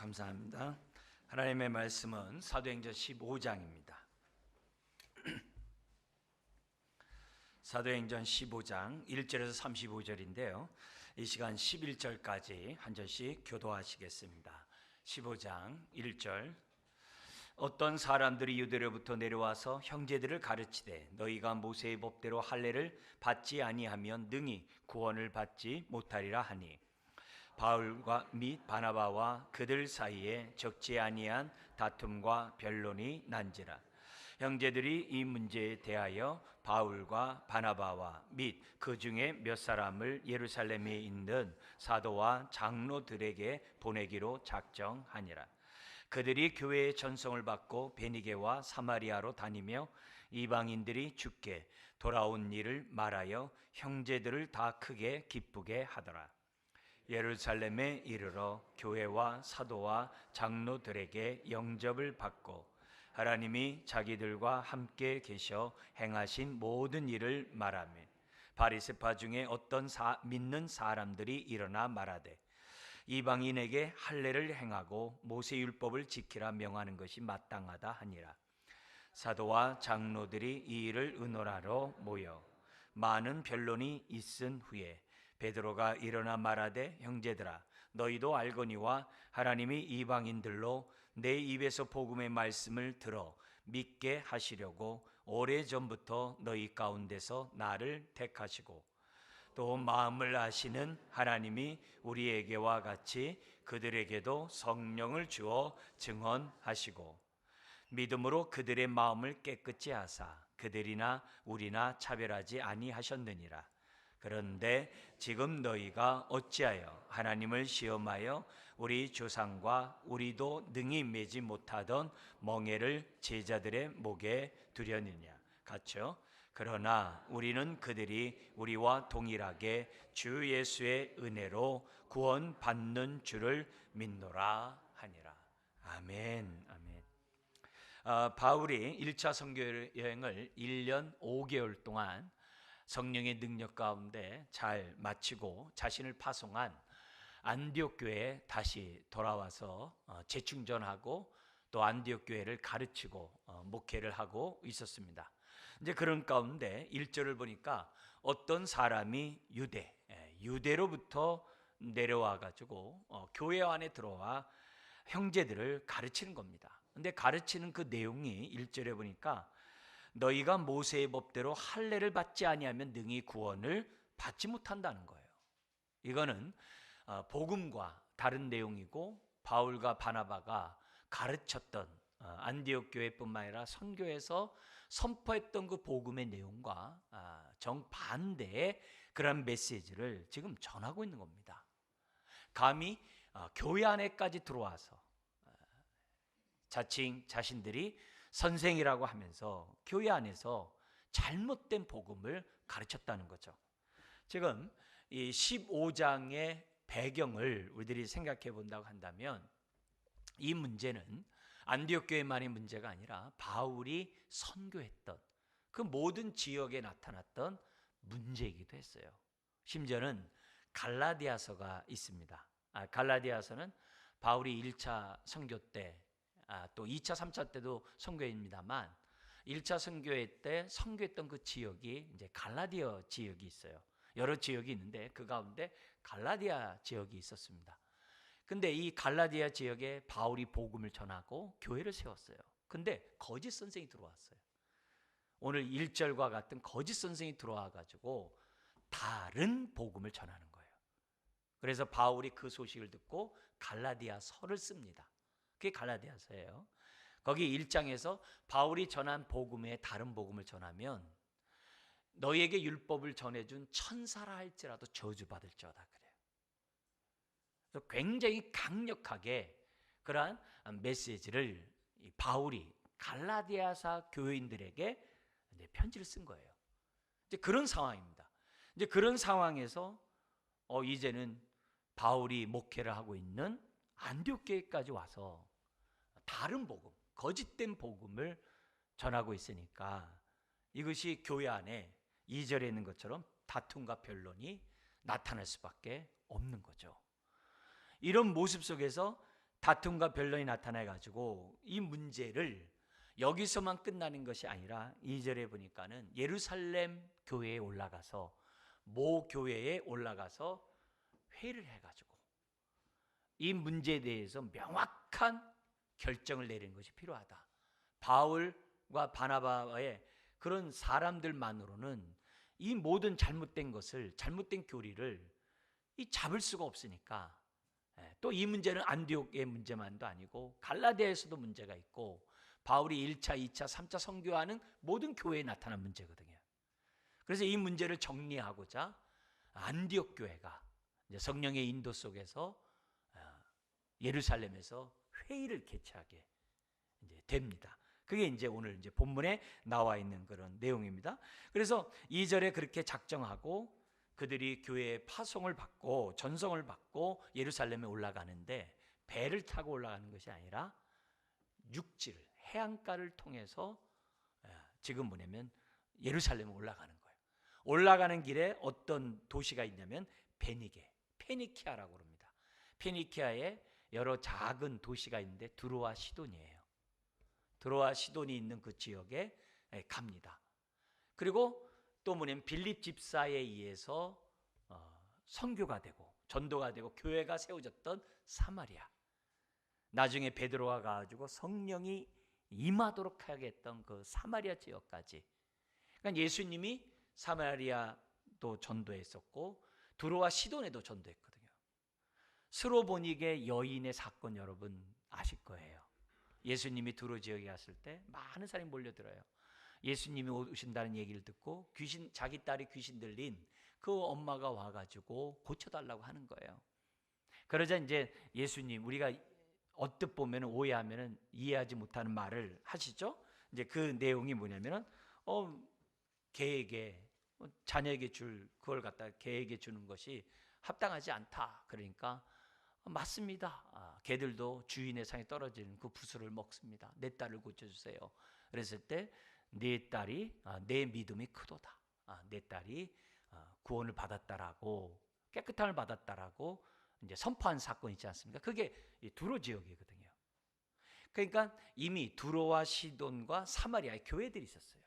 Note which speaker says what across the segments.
Speaker 1: 감사합니다. 하나님의 말씀은 사도행전 15장입니다. 사도행전 15장 1절에서 35절인데요. 이 시간 11절까지 한 절씩 교도하시겠습니다. 15장 1절. 어떤 사람들이 유대로부터 내려와서 형제들을 가르치되 너희가 모세의 법대로 할례를 받지 아니하면 능히 구원을 받지 못하리라 하니 바울과 및 바나바와 그들 사이에 적지 아니한 다툼과 변론이 난지라. 형제들이 이 문제에 대하여 바울과 바나바와 및 그 중에 몇 사람을 예루살렘에 있는 사도와 장로들에게 보내기로 작정하니라. 그들이 교회의 전송을 받고 베니게와 사마리아로 다니며 이방인들이 죽게 돌아온 일을 말하여 형제들을 다 크게 기쁘게 하더라. 예루살렘에 이르러 교회와 사도와 장로들에게 영접을 받고 하나님이 자기들과 함께 계셔 행하신 모든 일을 말하며 바리새파 중에 어떤 믿는 사람들이 일어나 말하되 이방인에게 할례를 행하고 모세율법을 지키라 명하는 것이 마땅하다 하니라. 사도와 장로들이 이 일을 의논하러 모여 많은 변론이 있은 후에 베드로가 일어나 말하되 형제들아 너희도 알거니와 하나님이 이방인들로 내 입에서 복음의 말씀을 들어 믿게 하시려고 오래전부터 너희 가운데서 나를 택하시고 또 마음을 아시는 하나님이 우리에게와 같이 그들에게도 성령을 주어 증언하시고 믿음으로 그들의 마음을 깨끗이 하사 그들이나 우리나 차별하지 아니하셨느니라. 그런데 지금 너희가 어찌하여 하나님을 시험하여 우리 조상과 우리도 능히 매지 못하던 멍에를 제자들의 목에 두려느냐. 같죠? 그러나 우리는 그들이 우리와 동일하게 주 예수의 은혜로 구원받는 줄을 믿노라 하니라. 아멘. 아멘. 바울이 1차 선교 여행을 1년 5개월 동안 성령의 능력 가운데 잘 마치고 자신을 파송한 안디옥 교회에 다시 돌아와서 재충전하고 또 안디옥 교회를 가르치고 목회를 하고 있었습니다. 이제 그런 가운데 1절을 보니까 어떤 사람이 유대로부터 내려와 가지고 교회 안에 들어와 형제들을 가르치는 겁니다. 근데 가르치는 그 내용이 1절에 보니까 너희가 모세의 법대로 할례를 받지 아니하면 능히 구원을 받지 못한다는 거예요. 이거는 복음과 다른 내용이고 바울과 바나바가 가르쳤던 안디옥 교회뿐만 아니라 선교에서 선포했던 그 복음의 내용과 정반대의 그런 메시지를 지금 전하고 있는 겁니다. 감히 교회 안에까지 들어와서 자칭 자신들이 선생이라고 하면서 교회 안에서 잘못된 복음을 가르쳤다는 거죠. 지금 이 15장의 배경을 우리들이 생각해 본다고 한다면 이 문제는 안디옥 교회만의 문제가 아니라 바울이 선교했던 그 모든 지역에 나타났던 문제이기도 했어요. 심지어는 갈라디아서가 있습니다. 갈라디아서는 바울이 1차 선교 때 또 2차, 3차 때도 선교입니다만 1차 선교회 때 선교했던 그 지역이 이제 갈라디아 지역이 있어요. 여러 지역이 있는데 그 가운데 갈라디아 지역이 있었습니다. 근데 이 갈라디아 지역에 바울이 복음을 전하고 교회를 세웠어요. 근데 거짓 선생이 들어왔어요. 오늘 1절과 같은 거짓 선생이 들어와 가지고 다른 복음을 전하는 거예요. 그래서 바울이 그 소식을 듣고 갈라디아서를 씁니다. 그게 갈라디아서예요. 거기 1장에서 바울이 전한 복음에 다른 복음을 전하면 너희에게 율법을 전해준 천사라 할지라도 저주받을지어다 그래요. 그래서 굉장히 강력하게 그러한 메시지를 바울이 갈라디아사 교인들에게 편지를 쓴 거예요. 이제 그런 상황입니다. 이제 그런 상황에서 이제는 바울이 목회를 하고 있는 안디옥 교회까지 와서 다른 복음, 거짓된 복음을 전하고 있으니까 이것이 교회 안에 2절에 있는 것처럼 다툼과 변론이 나타날 수밖에 없는 거죠. 이런 모습 속에서 다툼과 변론이 나타나 가지고 이 문제를 여기서만 끝나는 것이 아니라 2절에 보니까는 예루살렘 교회에 올라가서 모 교회에 올라가서 회의를 해가지고 이 문제에 대해서 명확한 결정을 내리는 것이 필요하다. 바울과 바나바의 그런 사람들만으로는 이 모든 잘못된 것을, 잘못된 교리를 잡을 수가 없으니까, 또 이 문제는 안디옥의 문제만도 아니고 갈라디아에서도 문제가 있고 바울이 1차, 2차, 3차 선교하는 모든 교회에 나타난 문제거든요. 그래서 이 문제를 정리하고자 안디옥 교회가 이제 성령의 인도 속에서 예루살렘에서 회의를 개최하게 이제 됩니다. 그게 이제 오늘 이제 본문에 나와 있는 그런 내용입니다. 그래서 2절에 그렇게 작정하고 그들이 교회의 파송을 받고 전성을 받고 예루살렘에 올라가는데 배를 타고 올라가는 것이 아니라 육지를, 해안가를 통해서 지금 뭐냐면 예루살렘에 올라가는 거예요. 올라가는 길에 어떤 도시가 있냐면 페니키아라고 합니다. 페니키아에 여러 작은 도시가 있는데 드로아 시돈이에요. 드로아 시돈이 있는 그 지역에 갑니다. 그리고 또 뭐냐면 빌립 집사에 의해서 선교가 되고 전도가 되고 교회가 세워졌던 사마리아, 나중에 베드로가 가지고 성령이 임하도록 하게 했던 그 사마리아 지역까지, 그러니까 예수님이 사마리아도 전도했었고 드로아 시돈에도 전도했거든요. 스로보닉의 여인의 사건 여러분 아실 거예요. 예수님이 두로 지역에 갔을 때 많은 사람이 몰려들어요. 예수님이 오신다는 얘기를 듣고 자기 딸이 귀신 들린 그 엄마가 와가지고 고쳐달라고 하는 거예요. 그러자 이제 예수님, 우리가 언뜻 보면 오해하면 이해하지 못하는 말을 하시죠. 이제 그 내용이 뭐냐면은 걔에게 자녀에게 줄 그걸 갖다 걔에게 주는 것이 합당하지 않다. 그러니까 맞습니다. 걔들도 주인의 상에 떨어지는 그 부수를 먹습니다. 내 딸을 고쳐주세요. 그랬을 때 내 딸이 내 믿음이 크도다. 내 딸이 구원을 받았다라고, 깨끗함을 받았다라고 이제 선포한 사건 있지 않습니까? 그게 두로 지역이거든요. 그러니까 이미 두로와 시돈과 사마리아의 교회들이 있었어요.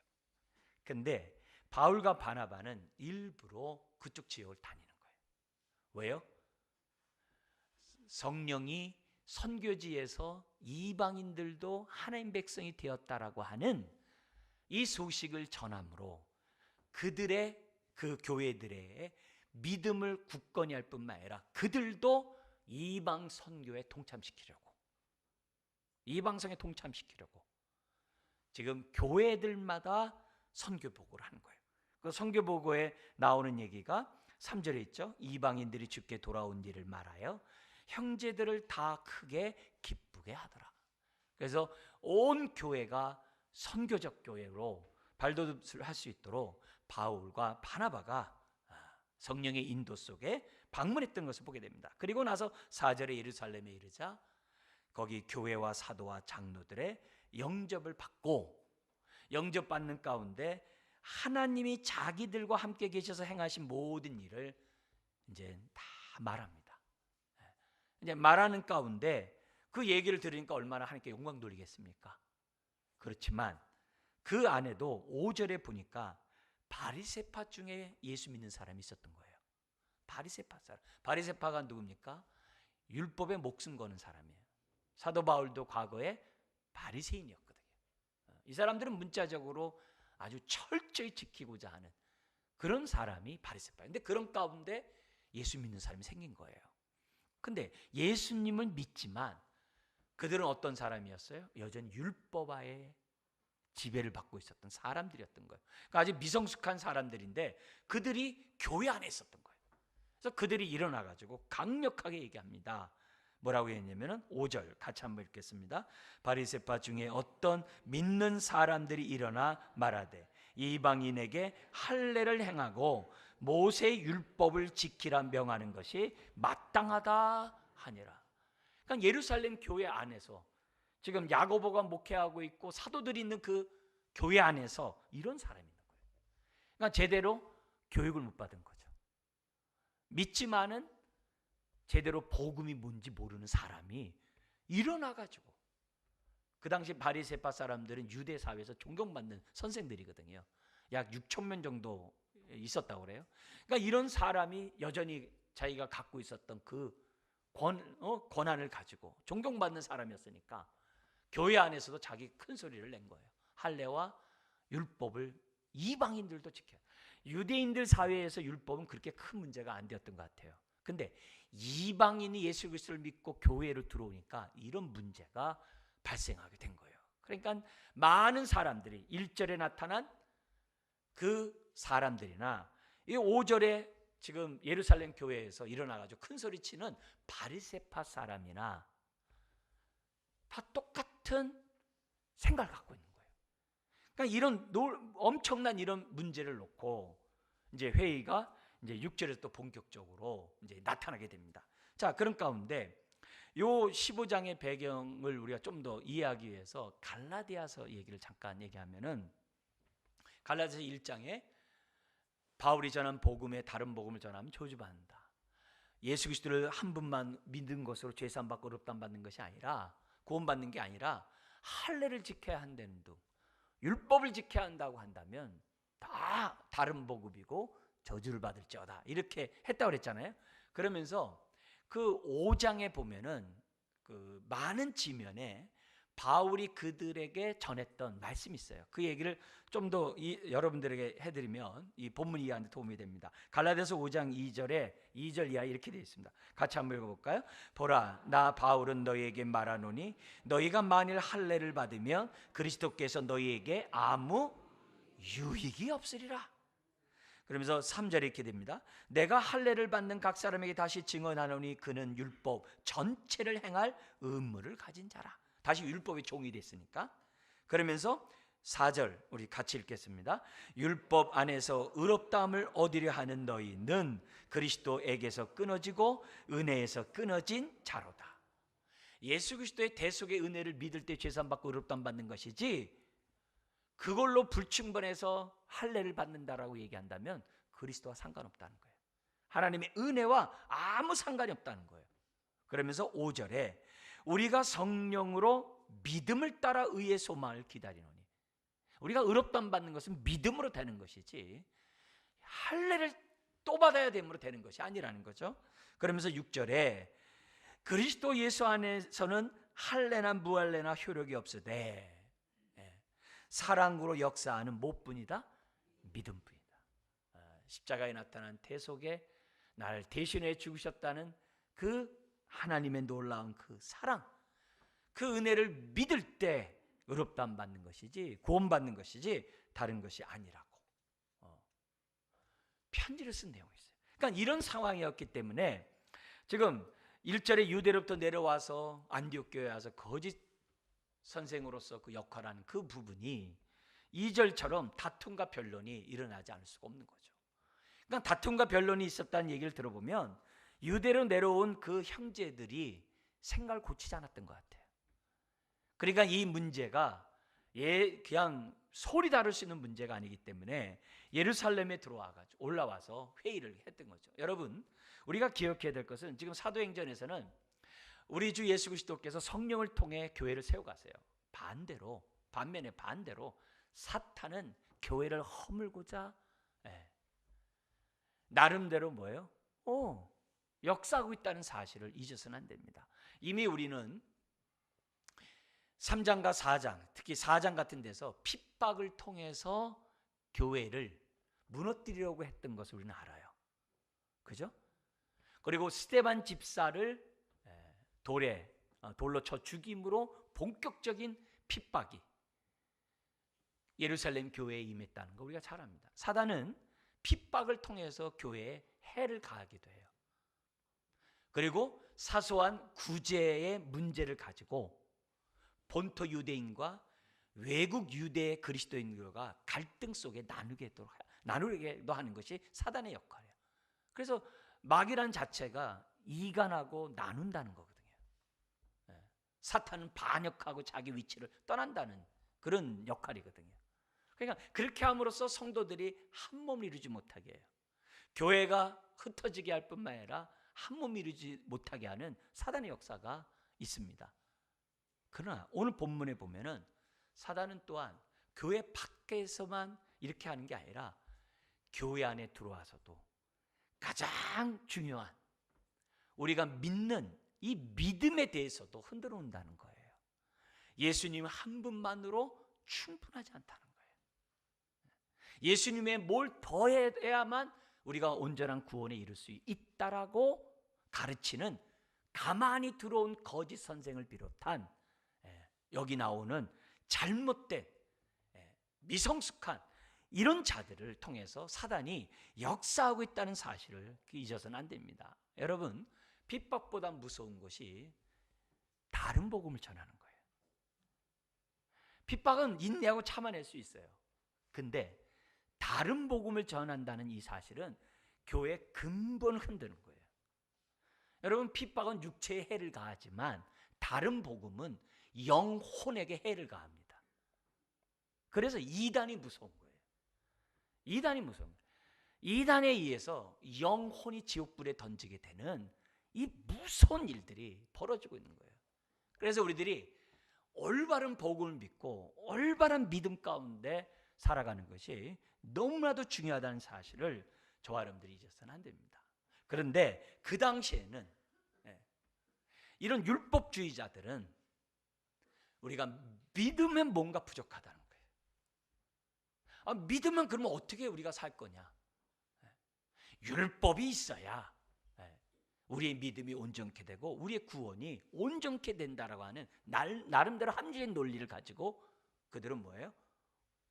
Speaker 1: 근데 바울과 바나바는 일부러 그쪽 지역을 다니는 거예요. 왜요? 성령이 선교지에서 이방인들도 하나님 백성이 되었다라고 하는 이 소식을 전함으로 그들의 그 교회들의 믿음을 굳건히 할 뿐만 아니라 그들도 이방 선교에 동참시키려고, 이방성에 동참시키려고 지금 교회들마다 선교 보고를 하는 거예요. 그 선교 보고에 나오는 얘기가 3절에 있죠. 이방인들이 주께 돌아온 일을 말하여 형제들을 다 크게 기쁘게 하더라. 그래서 온 교회가 선교적 교회로 발돋움을 할 수 있도록 바울과 바나바가 성령의 인도 속에 방문했던 것을 보게 됩니다. 그리고 나서 4절에 예루살렘에 이르자 거기 교회와 사도와 장로들의 영접을 받고, 영접받는 가운데 하나님이 자기들과 함께 계셔서 행하신 모든 일을 이제 다 말합니다. 이제 말하는 가운데 그 얘기를 들으니까 얼마나 하나님께 영광 돌리겠습니까? 그렇지만 그 안에도 5절에 보니까 바리새파 중에 예수 믿는 사람이 있었던 거예요. 바리새파 사람. 바리새파가 누굽니까? 율법에 목숨 거는 사람이에요. 사도 바울도 과거에 바리새인이었거든요. 이 사람들은 문자적으로 아주 철저히 지키고자 하는 그런 사람이 바리새파예요. 근데 그런 가운데 예수 믿는 사람이 생긴 거예요. 근데 예수님을 믿지만 그들은 어떤 사람이었어요? 여전히 율법화의 지배를 받고 있었던 사람들이었던 거예요. 그러니까 아주 미성숙한 사람들인데 그들이 교회 안에 있었던 거예요. 그래서 그들이 일어나가지고 강력하게 얘기합니다. 뭐라고 했냐면은 5절 같이 한번 읽겠습니다. 바리새파 중에 어떤 믿는 사람들이 일어나 말하되 이방인에게 할례를 행하고 모세의 율법을 지키라 명하는 것이 마땅하다 하니라. 그러니까 예루살렘 교회 안에서 지금 야고보가 목회하고 있고 사도들이 있는 그 교회 안에서 이런 사람이 있는 거예요. 그러니까 제대로 교육을 못 받은 거죠. 믿지만은 제대로 복음이 뭔지 모르는 사람이 일어나가지고, 그 당시 바리새파 사람들은 유대 사회에서 존경받는 선생들이거든요. 약 6천 명 정도 있었다고 그래요. 그러니까 이런 사람이 여전히 자기가 갖고 있었던 그 권한을 가지고 존경받는 사람이었으니까 교회 안에서도 자기 큰 소리를 낸 거예요. 할례와 율법을 이방인들도 지켜요. 유대인들 사회에서 율법은 그렇게 큰 문제가 안 되었던 것 같아요. 근데 이방인이 예수 그리스도를 믿고 교회로 들어오니까 이런 문제가 발생하게 된 거예요. 그러니까 많은 사람들이 1절에 나타난 그 사람들이나 이 5절에 지금 예루살렘 교회에서 일어나가지고 큰 소리치는 바리새파 사람이나 다 똑같은 생각을 갖고 있는 거예요. 그러니까 이런 엄청난 이런 문제를 놓고 이제 회의가 이제 6절에서 또 본격적으로 이제 나타나게 됩니다. 자, 그런 가운데 요 15장의 배경을 우리가 좀 더 이해하기 위해서 갈라디아서 얘기를 잠깐 얘기하면은, 갈라디아서 1장에 바울이 전한 복음에 다른 복음을 전하면 저주받는다. 예수 그리스도를 한 분만 믿는 것으로 죄사함 받고 의롭다함 받는 것이 아니라, 구원받는 게 아니라 할례를 지켜야 한다는 등 율법을 지켜야 한다고 한다면 다 다른 복음이고 저주를 받을지어다, 이렇게 했다고 그랬잖아요. 그러면서 그 5장에 보면은 그 많은 지면에 바울이 그들에게 전했던 말씀이 있어요. 그 얘기를 좀 더 여러분들에게 해드리면 이 본문 이해하는 데 도움이 됩니다. 갈라디아서 5장 2절 이하에 이렇게 되어 있습니다. 같이 한번 읽어볼까요? 보라, 나 바울은 너희에게 말하노니 너희가 만일 할례를 받으면 그리스도께서 너희에게 아무 유익이 없으리라. 그러면서 3절에 이렇게 됩니다. 내가 할례를 받는 각 사람에게 다시 증언하노니 그는 율법 전체를 행할 의무를 가진 자라. 다시 율법의 종이 됐으니까. 그러면서 4절 우리 같이 읽겠습니다. 율법 안에서 의롭다함을 얻으려 하는 너희는 그리스도에게서 끊어지고 은혜에서 끊어진 자로다. 예수 그리스도의 대속의 은혜를 믿을 때 죄사함 받고 의롭다함 받는 것이지, 그걸로 불충분해서 할례를 받는다라고 얘기한다면 그리스도와 상관없다는 거예요. 하나님의 은혜와 아무 상관이 없다는 거예요. 그러면서 5절에 우리가 성령으로 믿음을 따라 의의 소망을 기다리노니, 우리가 의롭다함 받는 것은 믿음으로 되는 것이지 할례를 또 받아야 됨으로 되는 것이 아니라는 거죠. 그러면서 6절에 그리스도 예수 안에서는 할례나 무할례나 효력이 없으되 사랑으로 역사하는 무엇뿐이다? 믿음뿐이다. 십자가에 나타난 대속에 나를 대신해 죽으셨다는 그 하나님의 놀라운 그 사랑, 그 은혜를 믿을 때 의롭다함 받는 것이지, 구원받는 것이지 다른 것이 아니라고 편지를 쓴 내용이 있어요. 그러니까 이런 상황이었기 때문에 지금 1절에 유대로부터 내려와서 안디옥 교회에 와서 거짓 선생으로서 그 역할하는 그 부분이 2절처럼 다툼과 변론이 일어나지 않을 수가 없는 거죠. 그러니까 다툼과 변론이 있었다는 얘기를 들어보면 유대로 내려온 그 형제들이 생각을 고치지 않았던 것 같아요. 그러니까 이 문제가 그냥 소리 다룰 수 있는 문제가 아니기 때문에 예루살렘에 들어와가지고 올라와서 회의를 했던 거죠. 여러분, 우리가 기억해야 될 것은 지금 사도행전에서는 우리 주 예수 그리스도께서 성령을 통해 교회를 세워가세요. 반면에 반대로 사탄은 교회를 허물고자 나름대로 뭐예요? 역사하고 있다는 사실을 잊어서는 안 됩니다. 이미 우리는 3장과 4장, 특히 4장 같은 데서 핍박을 통해서 교회를 무너뜨리려고 했던 것을 우리는 알아요. 그죠? 그리고 스데반 집사를 돌로 쳐 죽임으로 본격적인 핍박이 예루살렘 교회에 임했다는 거 우리가 잘 압니다. 사단은 핍박을 통해서 교회에 해를 가하기도 해요. 그리고 사소한 구제의 문제를 가지고 본토 유대인과 외국 유대 그리스도인들과 갈등 속에 나누게도 하는 것이 사단의 역할이에요. 그래서 마귀란 자체가 이간하고 나눈다는 거거든요. 사탄은 반역하고 자기 위치를 떠난다는 그런 역할이거든요. 그러니까 그렇게 함으로써 성도들이 한 몸을 이루지 못하게 해요. 교회가 흩어지게 할 뿐만 아니라 한 몸을 이루지 못하게 하는 사단의 역사가 있습니다. 그러나 오늘 본문에 보면은 사단은 또한 교회 밖에서만 이렇게 하는 게 아니라 교회 안에 들어와서도 가장 중요한 우리가 믿는 이 믿음에 대해서도 흔들어 온다는 거예요. 예수님 한 분만으로 충분하지 않다는 거예요. 예수님의 뭘 더해야만 우리가 온전한 구원에 이를 수 있다라고 가르치는 가만히 들어온 거짓 선생을 비롯한 여기 나오는 잘못된 미성숙한 이런 자들을 통해서 사단이 역사하고 있다는 사실을 잊어서는 안 됩니다. 여러분, 핍박보다 무서운 것이 다른 복음을 전하는 거예요. 핍박은 인내하고 참아낼 수 있어요. 근데 다른 복음을 전한다는 이 사실은 교회의 근본을 흔드는 거예요. 여러분, 핍박은 육체에 해를 가하지만 다른 복음은 영혼에게 해를 가합니다. 그래서 이단이 무서운 거예요. 이단이 무서운 거예요. 이단에 의해서 영혼이 지옥불에 던지게 되는 이 무서운 일들이 벌어지고 있는 거예요. 그래서 우리들이 올바른 복음을 믿고 올바른 믿음 가운데 살아가는 것이 너무나도 중요하다는 사실을 저와 여러분들이 잊어서는 안 됩니다. 그런데 그 당시에는 이런 율법주의자들은 우리가 믿으면 뭔가 부족하다는 거예요. 믿으면 그러면 어떻게 우리가 살 거냐? 율법이 있어야 우리의 믿음이 온전케 되고 우리의 구원이 온전케 된다라고 하는 나름대로 합리적인 논리를 가지고 그들은 뭐예요?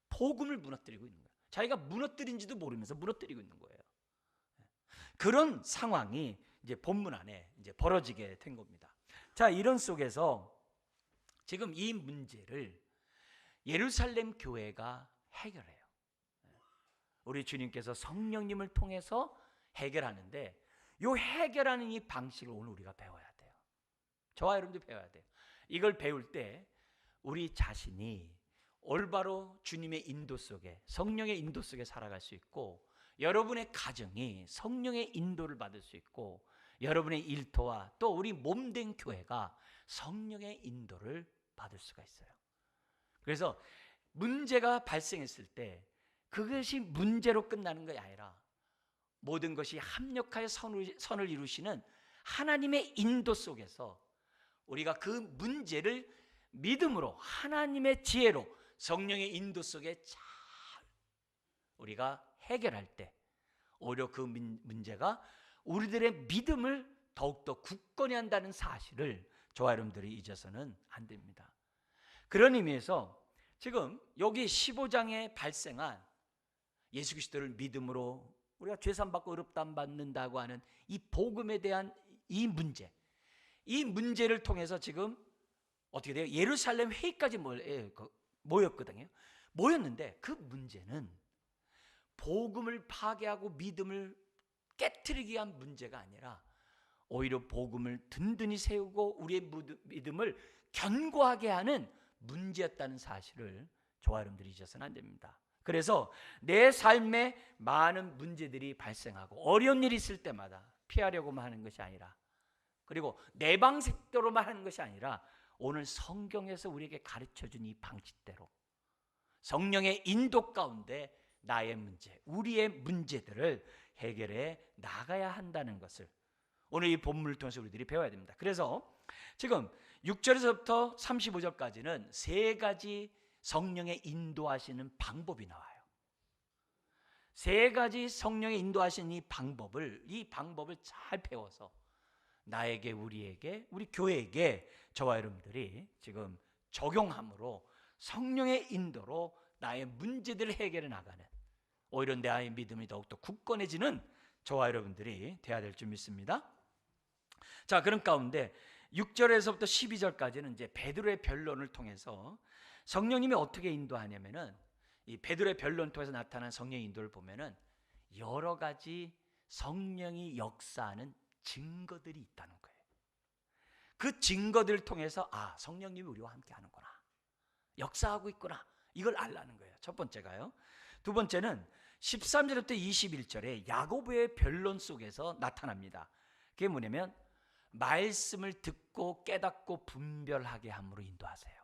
Speaker 1: 복음을 무너뜨리고 있는 거예요. 자기가 무너뜨린지도 모르면서 무너뜨리고 있는 거예요. 그런 상황이 이제 본문 안에 이제 벌어지게 된 겁니다. 자, 이런 속에서 지금 이 문제를 예루살렘 교회가 해결해요. 우리 주님께서 성령님을 통해서 해결하는데 이 해결하는 이 방식을 오늘 우리가 배워야 돼요. 저와 여러분도 배워야 돼요. 이걸 배울 때 우리 자신이 올바로 주님의 인도 속에, 성령의 인도 속에 살아갈 수 있고, 여러분의 가정이 성령의 인도를 받을 수 있고, 여러분의 일터와 또 우리 몸된 교회가 성령의 인도를 받을 수가 있어요. 그래서 문제가 발생했을 때 그것이 문제로 끝나는 것이 아니라 모든 것이 합력하여 선을 이루시는 하나님의 인도 속에서 우리가 그 문제를 믿음으로 하나님의 지혜로 성령의 인도 속에 잘 우리가 해결할 때 오히려 그 문제가 우리들의 믿음을 더욱더 굳건히 한다는 사실을 저와 여러분들이 잊어서는 안 됩니다. 그런 의미에서 지금 여기 15장에 발생한 예수 그리스도를 믿음으로 우리가 죄산받고 의롭다함 받는다고 하는 이 복음에 대한 이 문제를 통해서 지금 어떻게 돼요? 예루살렘 회의까지 모였거든요. 모였는데 그 문제는 복음을 파괴하고 믿음을 깨트리기 위한 문제가 아니라 오히려 복음을 든든히 세우고 우리의 믿음을 견고하게 하는 문제였다는 사실을 저와 여러분들이 잊어서는 안 됩니다. 그래서 내 삶에 많은 문제들이 발생하고 어려운 일이 있을 때마다 피하려고만 하는 것이 아니라, 그리고 내 방식대로만 하는 것이 아니라 오늘 성경에서 우리에게 가르쳐준 이 방식대로 성령의 인도 가운데 나의 문제, 우리의 문제들을 해결해 나가야 한다는 것을 오늘 이 본문을 통해서 우리들이 배워야 됩니다. 그래서 지금 6절에서부터 35절까지는 세 가지 성령의 인도하시는 방법이 나와요. 세 가지 성령의 인도하시는 이 방법을 잘 배워서 나에게, 우리에게, 우리 교회에게 저와 여러분들이 지금 적용함으로 성령의 인도로 나의 문제들을 해결해 나가는, 오히려 나의 믿음이 더욱더 굳건해지는 저와 여러분들이 되어야 될 줄 믿습니다. 자, 그런 가운데 6절에서부터 12절까지는 이제 베드로의 변론을 통해서 성령님이 어떻게 인도하냐면은, 이 베드로의 변론을 통해서 나타난 성령의 인도를 보면은 여러 가지 성령이 역사하는 증거들이 있다는 거예요. 그 증거들을 통해서 성령님이 우리와 함께 하는구나, 역사하고 있구나, 이걸 알라는 거예요. 첫 번째가요. 두 번째는 13절부터 21절에 야고보의 변론 속에서 나타납니다. 그게 뭐냐면 말씀을 듣고 깨닫고 분별하게 함으로 인도하세요.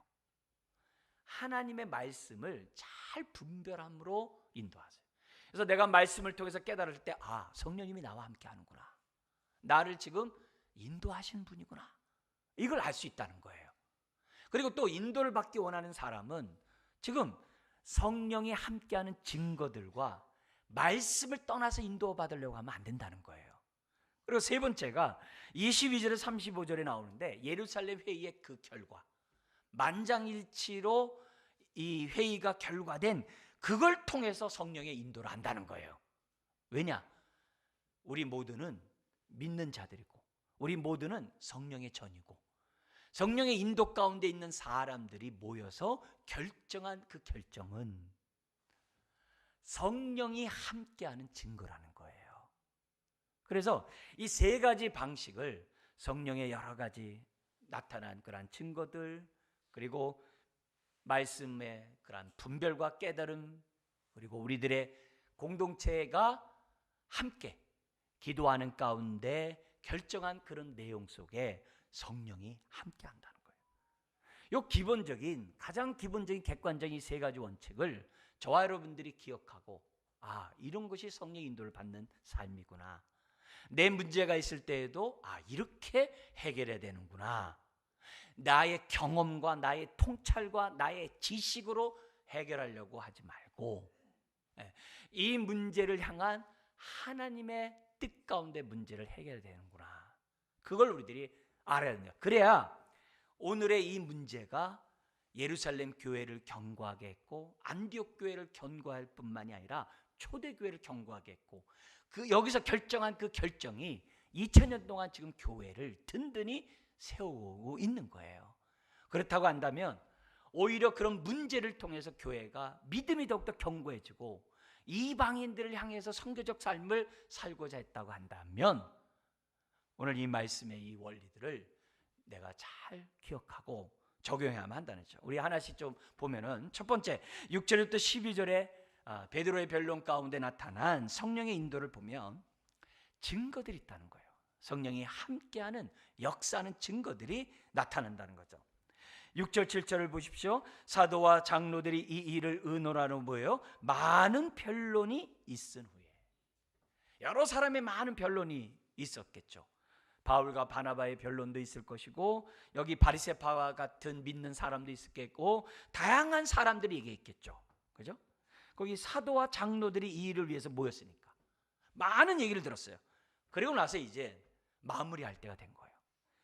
Speaker 1: 하나님의 말씀을 잘 분별함으로 인도하세요. 그래서 내가 말씀을 통해서 깨달을 때 성령님이 나와 함께 하는구나, 나를 지금 인도하시는 분이구나, 이걸 알 수 있다는 거예요. 그리고 또 인도를 받기 원하는 사람은 지금 성령이 함께하는 증거들과 말씀을 떠나서 인도받으려고 하면 안 된다는 거예요. 그리고 세 번째가 22절에 35절에 나오는데, 예루살렘 회의의 그 결과, 만장일치로 이 회의가 결과된 그걸 통해서 성령의 인도를 한다는 거예요. 왜냐? 우리 모두는 믿는 자들이고, 우리 모두는 성령의 전이고, 성령의 인도 가운데 있는 사람들이 모여서 결정한 그 결정은 성령이 함께하는 증거라는 거예요. 그래서 이 세 가지 방식을, 성령의 여러 가지 나타난 그러한 증거들, 그리고 말씀의 그러한 분별과 깨달음, 그리고 우리들의 공동체가 함께 기도하는 가운데 결정한 그런 내용 속에 성령이 함께 한다는 거예요. 요 기본적인, 가장 기본적인 객관적인 세 가지 원칙을 저와 여러분들이 기억하고, 이런 것이 성령의 인도를 받는 삶이구나, 내 문제가 있을 때에도 이렇게 해결해야 되는구나, 나의 경험과 나의 통찰과 나의 지식으로 해결하려고 하지 말고 이 문제를 향한 하나님의 뜻 가운데 문제를 해결해야 되는구나, 그걸 우리들이 알아야 됩니다. 그래야 오늘의 이 문제가 예루살렘 교회를 견고하게 했고, 안디옥 교회를 견고할 뿐만이 아니라 초대교회를 견고하게 했고, 여기서 결정한 그 결정이 2000년 동안 지금 교회를 든든히 세우고 있는 거예요. 그렇다고 한다면 오히려 그런 문제를 통해서 교회가 믿음이 더욱더 견고해지고 이방인들을 향해서 선교적 삶을 살고자 했다고 한다면, 오늘 이 말씀의 이 원리들을 내가 잘 기억하고 적용해야만 한다는 거죠. 우리 하나씩 좀 보면은, 첫 번째 6절부터 12절에 베드로의 변론 가운데 나타난 성령의 인도를 보면 증거들이 있다는 거예요. 성령이 함께하는 역사하는 증거들이 나타난다는 거죠. 6절 7절을 보십시오. 사도와 장로들이 이 일을 의논하러 모여 많은 변론이 있은 후에, 여러 사람의 많은 변론이 있었겠죠. 바울과 바나바의 변론도 있을 것이고, 여기 바리새파와 같은 믿는 사람도 있었겠고, 다양한 사람들이 있겠죠. 그죠? 거기 사도와 장로들이 이 일을 위해서 모였으니까 많은 얘기를 들었어요. 그리고 나서 이제 마무리할 때가 된 거예요.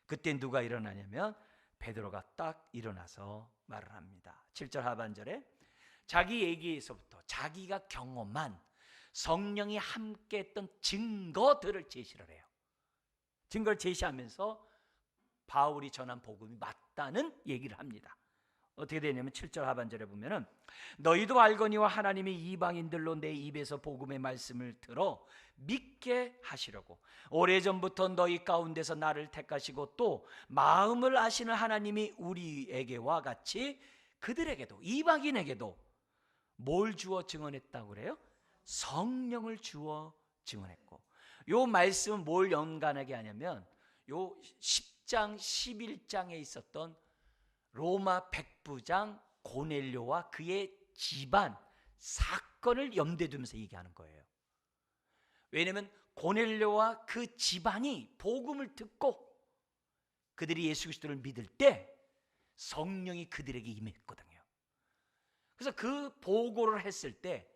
Speaker 1: 그때 누가 일어나냐면 베드로가 딱 일어나서 말을 합니다. 7절 하반절에 자기 얘기에서부터 자기가 경험한 성령이 함께했던 증거들을 제시를 해요. 증거를 제시하면서 바울이 전한 복음이 맞다는 얘기를 합니다. 어떻게 되냐면 7절 하반절에 보면은, 너희도 알거니와 하나님이 이방인들로 내 입에서 복음의 말씀을 들어 믿게 하시려고 오래전부터 너희 가운데서 나를 택하시고 또 마음을 아시는 하나님이 우리에게와 같이 그들에게도, 이방인에게도 뭘 주어 증언했다고 그래요? 성령을 주어 증언했고, 요 말씀은 뭘 연관하게 하냐면 요 10장 11장에 있었던 로마 백부장 고넬료와 그의 집안 사건을 염두에 두면서 얘기하는 거예요. 왜냐하면 고넬료와 그 집안이 복음을 듣고 그들이 예수 그리스도를 믿을 때 성령이 그들에게 임했거든요. 그래서 그 보고를 했을 때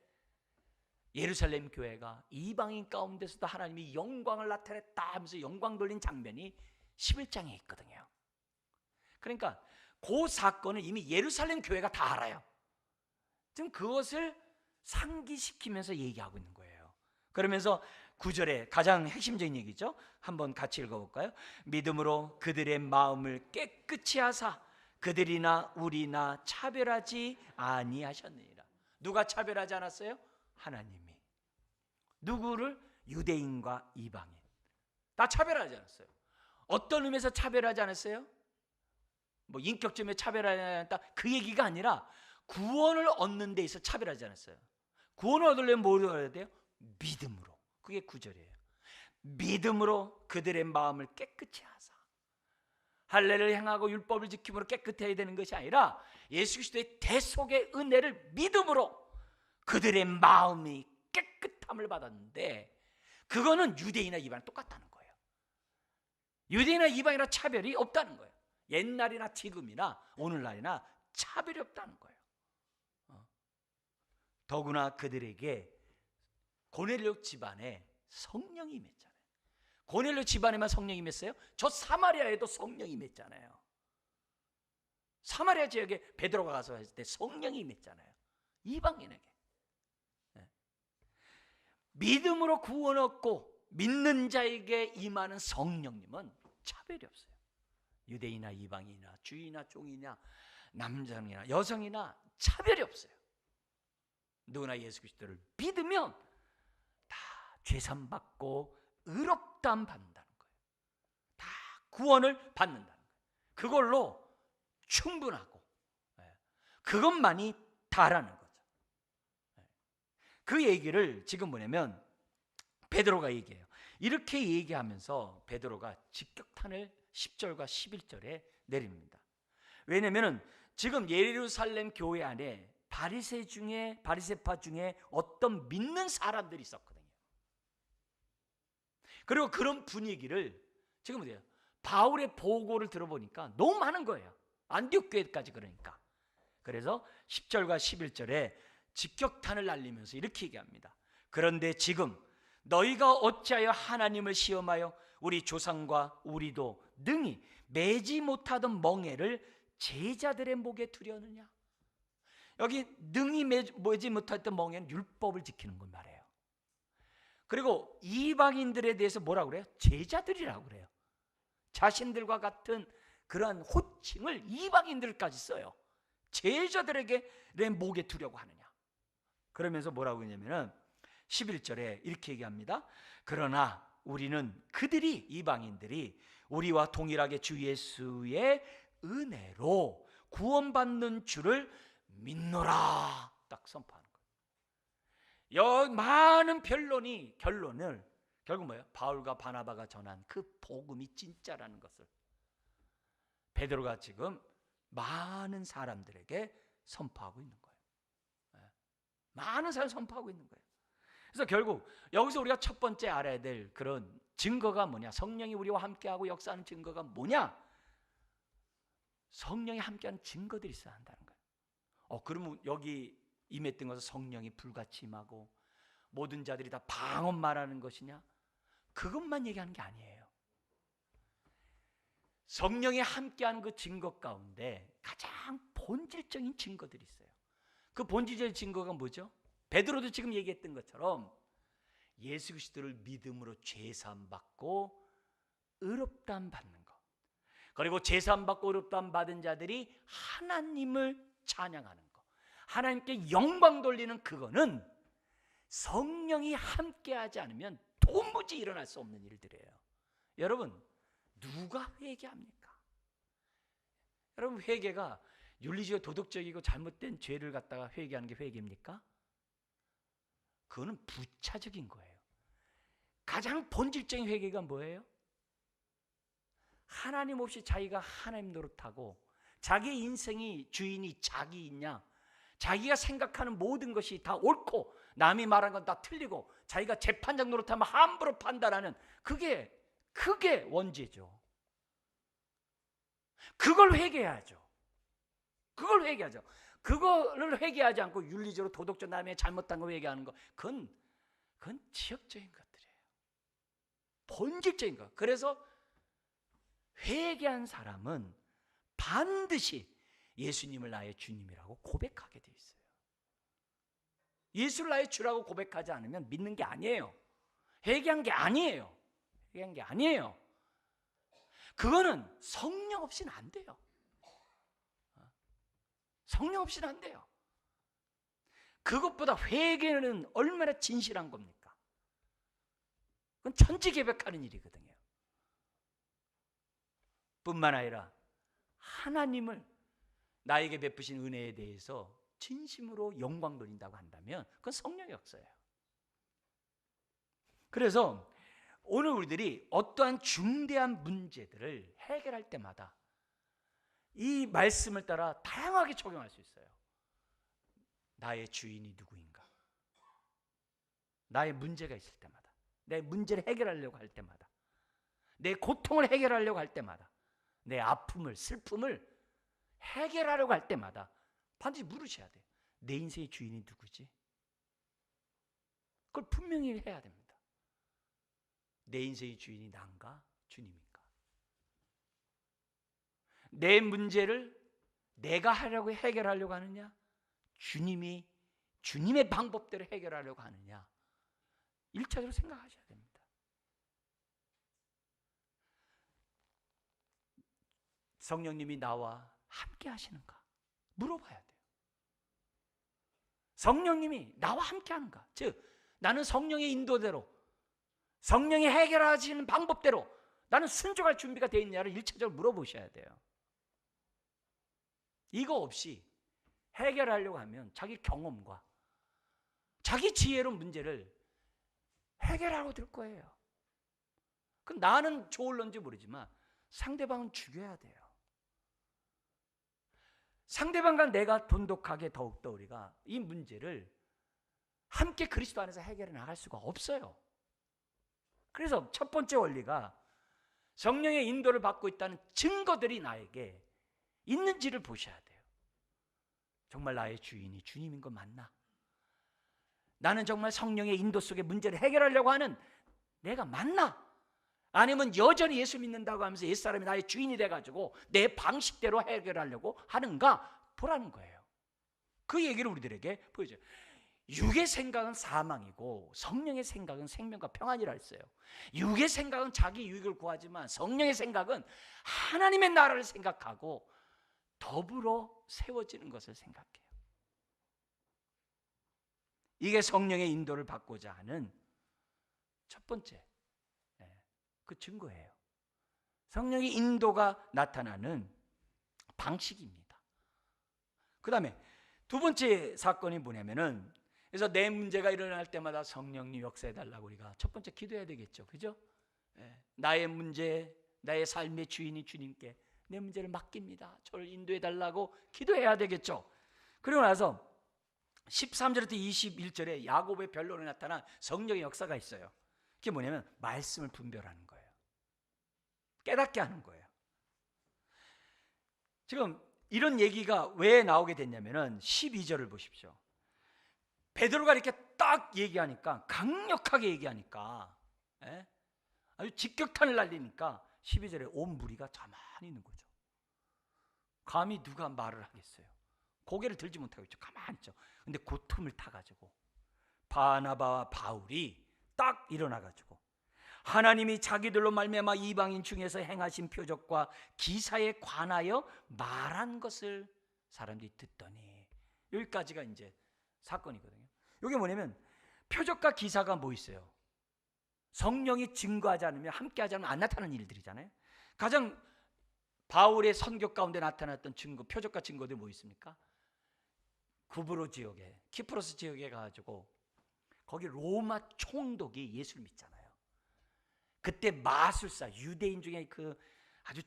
Speaker 1: 예루살렘 교회가 이방인 가운데서도 하나님이 영광을 나타냈다 하면서 영광 돌린 장면이 11장에 있거든요. 그러니까 그 사건을 이미 예루살렘 교회가 다 알아요. 지금 그것을 상기시키면서 얘기하고 있는 거예요. 그러면서 9절에 가장 핵심적인 얘기죠. 한번 같이 읽어볼까요? 믿음으로 그들의 마음을 깨끗이 하사 그들이나 우리나 차별하지 아니하셨느니라. 누가 차별하지 않았어요? 하나님이. 누구를? 유대인과 이방인 다 차별하지 않았어요. 어떤 의미에서 차별하지 않았어요? 뭐 인격점에 차별하지 않았다 그 얘기가 아니라 구원을 얻는 데 있어 차별하지 않았어요. 구원을 얻으려면 뭘 얻어야 돼요? 믿음으로. 그게 9절이에요. 믿음으로 그들의 마음을 깨끗이 하사. 할례를 행하고 율법을 지킴으로 깨끗해야 되는 것이 아니라 예수 그리스도의 대속의 은혜를 믿음으로 그들의 마음이 깨끗함을 받았는데, 그거는 유대인이나 이방이나 똑같다는 거예요. 유대인이나 이방이나 차별이 없다는 거예요. 옛날이나 지금이나 오늘날이나 차별이 없다는 거예요. 더구나 그들에게 고넬료 집안에 성령이 임했잖아요. 고넬료 집안에만 성령이 임했어요? 저 사마리아에도 성령이 임했잖아요. 사마리아 지역에 베드로가 가서 했을 때 성령이 임했잖아요. 이방인에게. 믿음으로 구원 얻고 믿는 자에게 임하는 성령님은 차별이 없어요. 유대인이나 이방인이나 주이나 종이나 남자이나 여성이나 차별이 없어요. 누구나 예수 그리스도를 믿으면 다 죄산 받고 의롭다함 받는다는 거예요. 다 구원을 받는다는 거예요. 그걸로 충분하고 그것만이 다라는 거죠. 그 얘기를 지금 뭐냐면 베드로가 얘기해요. 이렇게 얘기하면서 베드로가 직격탄을 10절과 11절에 내립니다. 왜냐하면 지금 예루살렘 교회 안에 바리새파 중에 어떤 믿는 사람들이 있었거든요. 그리고 그런 분위기를 지금 어때요? 바울의 보고를 들어보니까 너무 많은 거예요. 안디옥 교회까지. 그러니까 그래서 10절과 11절에 직격탄을 날리면서 이렇게 얘기합니다. 그런데 지금 너희가 어찌하여 하나님을 시험하여 우리 조상과 우리도 능히 매지 못하던 멍에를 제자들의 목에 두려느냐. 여기 능히 매지 못했던 멍에는 율법을 지키는 걸 말해요. 그리고 이방인들에 대해서 뭐라고 그래요? 제자들이라고 그래요. 자신들과 같은 그러한 호칭을 이방인들까지 써요. 제자들에게 내 목에 두려고 하느냐. 그러면서 뭐라고 했냐면 11절에 이렇게 얘기합니다. 그러나 우리는 그들이, 이방인들이 우리와 동일하게 주 예수의 은혜로 구원받는 줄을 믿노라. 딱 선포하는 거예요. 많은 결론을 결국 뭐예요? 바울과 바나바가 전한 그 복음이 진짜라는 것을 베드로가 지금 많은 사람들에게 선포하고 있는 거예요. 많은 사람 선포하고 있는 거예요. 그래서 결국 여기서 우리가 첫 번째 알아야 될 그런 증거가 뭐냐? 성령이 우리와 함께하고 역사하는 증거가 뭐냐? 성령이 함께하는 증거들이 있어야 한다는 거예요. 그러면 여기 임했던 것은 성령이 불같이 임하고 모든 자들이 다 방언 말하는 것이냐? 그것만 얘기하는 게 아니에요. 성령이 함께하는 그 증거 가운데 가장 본질적인 증거들이 있어요. 그 본질적인 증거가 뭐죠? 베드로도 지금 얘기했던 것처럼 예수 그리스도를 믿음으로 죄사함 받고 의롭다함 받는 것. 그리고 죄사함 받고 의롭다함 받은 자들이 하나님을 찬양하는 것. 하나님께 영광 돌리는 그거는 성령이 함께하지 않으면 도무지 일어날 수 없는 일들이에요. 여러분, 누가 회개합니까? 여러분, 회개가 윤리적이고 도덕적이고 잘못된 죄를 갖다가 회개하는 게 회개입니까? 그거는 부차적인 거예요. 가장 본질적인 회개가 뭐예요? 하나님 없이 자기가 하나님 노릇하고 자기 인생이 주인이 자기이냐, 자기가 생각하는 모든 것이 다 옳고 남이 말한 건 다 틀리고 자기가 재판장 노릇하면 함부로 판단하는 그게 원죄죠. 그걸 회개해야죠. 그거를 회개하지 않고 윤리적으로 도덕적 남의 잘못한 거 회개하는 거, 그건 지역적인 것들이에요. 본질적인 것. 그래서 회개한 사람은 반드시 예수님을 나의 주님이라고 고백하게 돼 있어요. 예수를 나의 주라고 고백하지 않으면 믿는 게 아니에요. 회개한 게 아니에요. 그거는 성령 없이는 안 돼요. 성령 없이는 안 돼요. 그것보다 회개는 얼마나 진실한 겁니까? 그건 천지개벽하는 일이거든요. 뿐만 아니라 하나님을 나에게 베푸신 은혜에 대해서 진심으로 영광 돌린다고 한다면 그건 성령의 역사예요. 그래서 오늘 우리들이 어떠한 중대한 문제들을 해결할 때마다 이 말씀을 따라 다양하게 적용할 수 있어요. 나의 주인이 누구인가? 나의 문제가 있을 때마다, 내 문제를 해결하려고 할 때마다, 내 고통을 해결하려고 할 때마다, 내 아픔을, 슬픔을 해결하려고 할 때마다 반드시 물으셔야 돼요. 내 인생의 주인이 누구지? 그걸 분명히 해야 됩니다. 내 인생의 주인이 난가? 주님인가? 내 문제를 내가 해결하려고 하느냐? 주님의 방법대로 해결하려고 하느냐? 1차적으로 생각하셔야 됩니다. 성령님이 나와 함께 하시는가? 물어봐야 돼요. 성령님이 나와 함께 하는가? 즉, 나는 성령의 인도대로, 성령이 해결하시는 방법대로 나는 순종할 준비가 되어 있냐를 1차적으로 물어보셔야 돼요. 이거 없이 해결하려고 하면 자기 경험과 자기 지혜로 문제를 해결하고 들 거예요. 그럼 나는 좋을런지 모르지만 상대방은 죽여야 돼요. 상대방과 내가 돈독하게 더욱더 우리가 이 문제를 함께 그리스도 안에서 해결해 나갈 수가 없어요. 그래서 첫 번째 원리가 성령의 인도를 받고 있다는 증거들이 나에게 있는지를 보셔야 돼요. 정말 나의 주인이 주님인 거 맞나? 나는 정말 성령의 인도 속에 문제를 해결하려고 하는 내가 맞나? 아니면 여전히 예수 믿는다고 하면서 옛사람이 나의 주인이 돼가지고 내 방식대로 해결하려고 하는가 보라는 거예요. 그 얘기를 우리들에게 보여줘요. 육의 생각은 사망이고 성령의 생각은 생명과 평안이라 했어요. 육의 생각은 자기 유익을 구하지만 성령의 생각은 하나님의 나라를 생각하고 더불어 세워지는 것을 생각해요. 이게 성령의 인도를 받고자 하는 첫 번째 그 증거예요. 성령의 인도가 나타나는 방식입니다. 그 다음에 두 번째 사건이 뭐냐면은, 그래서 내 문제가 일어날 때마다 성령님 역사해달라고 우리가 첫 번째 기도해야 되겠죠. 그죠? 나의 문제, 나의 삶의 주인이 주님께 내 문제를 맡깁니다. 저를 인도해달라고 기도해야 되겠죠. 그리고 나서 13절부터 21절에 야고보의 변론에 나타난 성령의 역사가 있어요. 그게 뭐냐면 말씀을 분별하는 거예요. 깨닫게 하는 거예요. 지금 이런 얘기가 왜 나오게 됐냐면은 12절을 보십시오. 베드로가 이렇게 딱 얘기하니까, 강력하게 얘기하니까, 아주 직격탄을 날리니까 12절에 온 무리가 가만히 있는 거죠. 감히 누가 말을 하겠어요? 고개를 들지 못하고 있죠. 가만히 있죠. 근데 그 틈을 타가지고 바나바와 바울이 딱 일어나가지고 하나님이 자기들로 말미암아 이방인 중에서 행하신 표적과 기사에 관하여 말한 것을 사람들이 듣더니, 여기까지가 이제 사건이거든요. 이게 뭐냐면 표적과 기사가 뭐 있어요? 성령이 증거하지 않으면, 함께하지 않으면 안 나타나는 일들이잖아요. 가장 바울의 선교 가운데 나타났던 증거, 표적과 증거들이 뭐 있습니까? 구브로 지역에, 키프로스 지역에 가가지고 거기 로마 총독이 예수를 믿잖아요. 그때 마술사, 유대인 중에 그 아주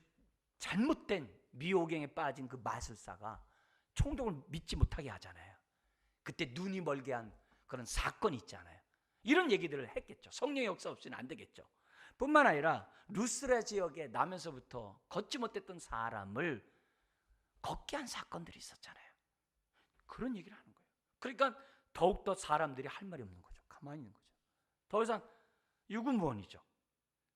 Speaker 1: 잘못된 미호경에 빠진 그 마술사가 총독을 믿지 못하게 하잖아요. 그때 눈이 멀게 한 그런 사건이 있잖아요. 이런 얘기들을 했겠죠. 성령의 역사 없이는 안 되겠죠. 뿐만 아니라 루스라 지역에 나면서부터 걷지 못했던 사람을 걷게 한 사건들이 있었잖아요. 그런 얘기를 하는 거예요. 그러니까 더욱더 사람들이 할 말이 없는 거죠. 가만히 있는 거죠. 더 이상 유구무원이죠.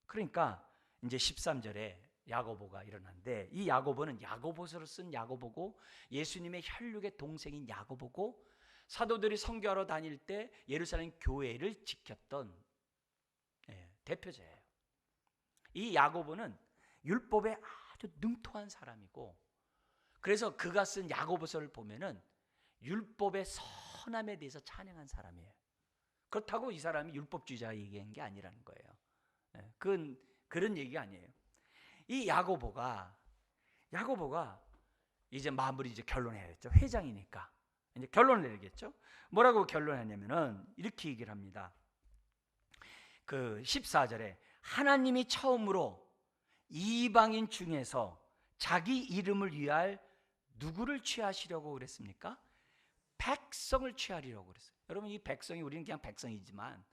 Speaker 1: 그러니까 이제 13절에 야고보가 일어났는데, 이 야고보는 야고보서를 쓴 야고보고 예수님의 혈육의 동생인 야고보고 사도들이 선교하러 다닐 때 예루살렘 교회를 지켰던 대표자예요. 이 야고보는 율법에 아주 능통한 사람이고, 그래서 그가 쓴 야고보서를 보면은 율법의 선함에 대해서 찬양한 사람이에요. 그렇다고 이 사람이 율법주의자 얘기한 게 아니라는 거예요. 그건 그런 얘기가 아니에요. 이 야고보가 이제 마무리, 이제 결론해야겠죠. 회장이니까 이제 결론을 내겠죠. 뭐라고 결론하냐면은 이렇게 얘기를 합니다. 그 14절에 하나님이 처음으로 이방인 중에서 자기 이름을 위할 누구를 취하시려고 그랬습니까? 백성을 취하리라고 그랬어요. 여러분, 이 백성이, 우리는 그냥 백성이지만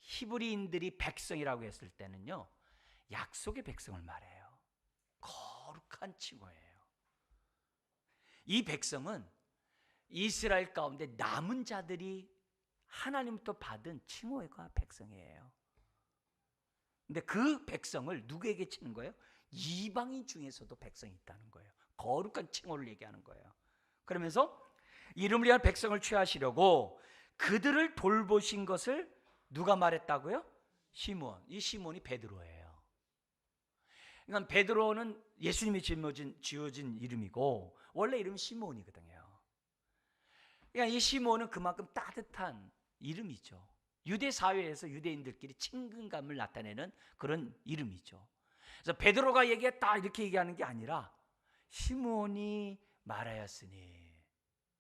Speaker 1: 히브리인들이 백성이라고 했을 때는요, 약속의 백성을 말해요. 거룩한 칭호예요. 이 백성은 이스라엘 가운데 남은 자들이 하나님부터 받은 칭호가 백성이에요. 근데 그 백성을 누구에게 치는 거예요? 이방인 중에서도 백성이 있다는 거예요. 거룩한 칭호를 얘기하는 거예요. 그러면서 이름을 위한 백성을 취하시려고 그들을 돌보신 것을 누가 말했다고요? 시므온. 이 시므온이 베드로예요. 그러니까 베드로는 예수님이 지어진 이름이고 원래 이름은 시므온이거든요. 그러니까 이 시므온은 그만큼 따뜻한 이름이죠. 유대 사회에서 유대인들끼리 친근감을 나타내는 그런 이름이죠. 그래서 베드로가 얘기했다 이렇게 얘기하는 게 아니라 시므온이 말하였으니,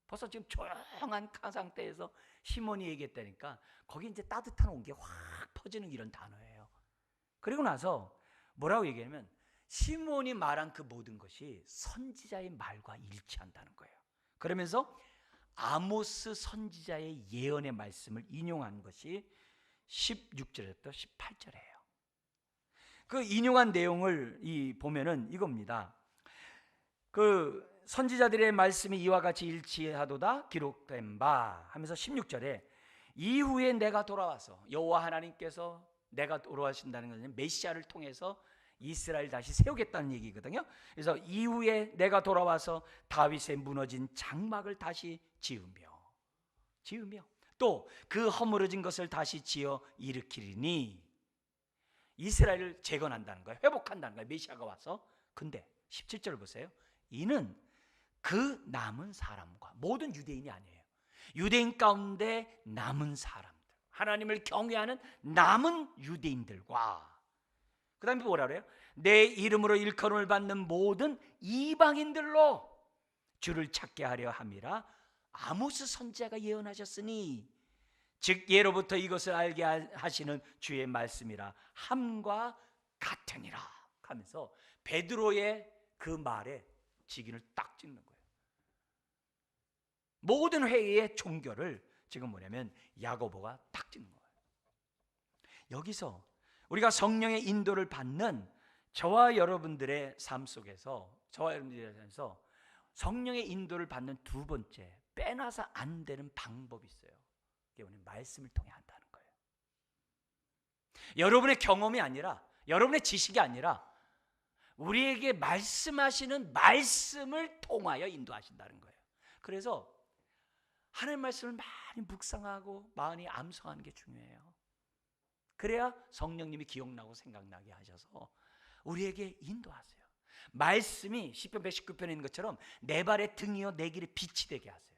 Speaker 1: 벌써 지금 조용한 상태에서 시몬이 얘기했다니까 거기 이제 따뜻한 온기가 확 퍼지는 이런 단어예요. 그리고 나서 뭐라고 얘기하면 시몬이 말한 그 모든 것이 선지자의 말과 일치한다는 거예요. 그러면서 아모스 선지자의 예언의 말씀을 인용한 것이 16절부터 18절이에요. 그 인용한 내용을 보면은 이겁니다. 그 선지자들의 말씀이 이와 같이 일치하도다 기록된 바 하면서 16절에 이후에 내가 돌아와서, 여호와 하나님께서 내가 돌아오신다는 것은 메시아를 통해서 이스라엘 다시 세우겠다는 얘기거든요. 그래서 이후에 내가 돌아와서 다윗의 무너진 장막을 다시 지으며 또 그 허물어진 것을 다시 지어 일으키리니, 이스라엘을 재건한다는 거예요. 회복한다는 거예요. 메시아가 와서. 근데 17절을 보세요. 이는 그 남은 사람과, 모든 유대인이 아니에요. 유대인 가운데 남은 사람들, 하나님을 경외하는 남은 유대인들과, 그 다음에 뭐라 그래요? 내 이름으로 일컬음을 받는 모든 이방인들로 주를 찾게 하려 함이라 아모스 선지자가 예언하셨으니, 즉 예로부터 이것을 알게 하시는 주의 말씀이라 함과 같으니라 하면서 베드로의 그 말에 직인을 딱 찍는 거예요. 모든 회의의 종교를 지금 뭐냐면 야고보가 딱 찍는 거예요. 여기서 우리가 성령의 인도를 받는 저와 여러분들의 삶 속에서, 성령의 인도를 받는 두 번째 빼놔서 안 되는 방법이 있어요. 그게 뭐냐면 말씀을 통해 한다는 거예요. 여러분의 경험이 아니라, 여러분의 지식이 아니라 우리에게 말씀하시는 말씀을 통하여 인도하신다는 거예요. 그래서 하나님의 말씀을 많이 묵상하고 많이 암송하는 게 중요해요. 그래야 성령님이 기억나고 생각나게 하셔서 우리에게 인도하세요. 말씀이 시편 119편에 있는 것처럼 내 발의 등이요 내 길의 빛이 되게 하세요.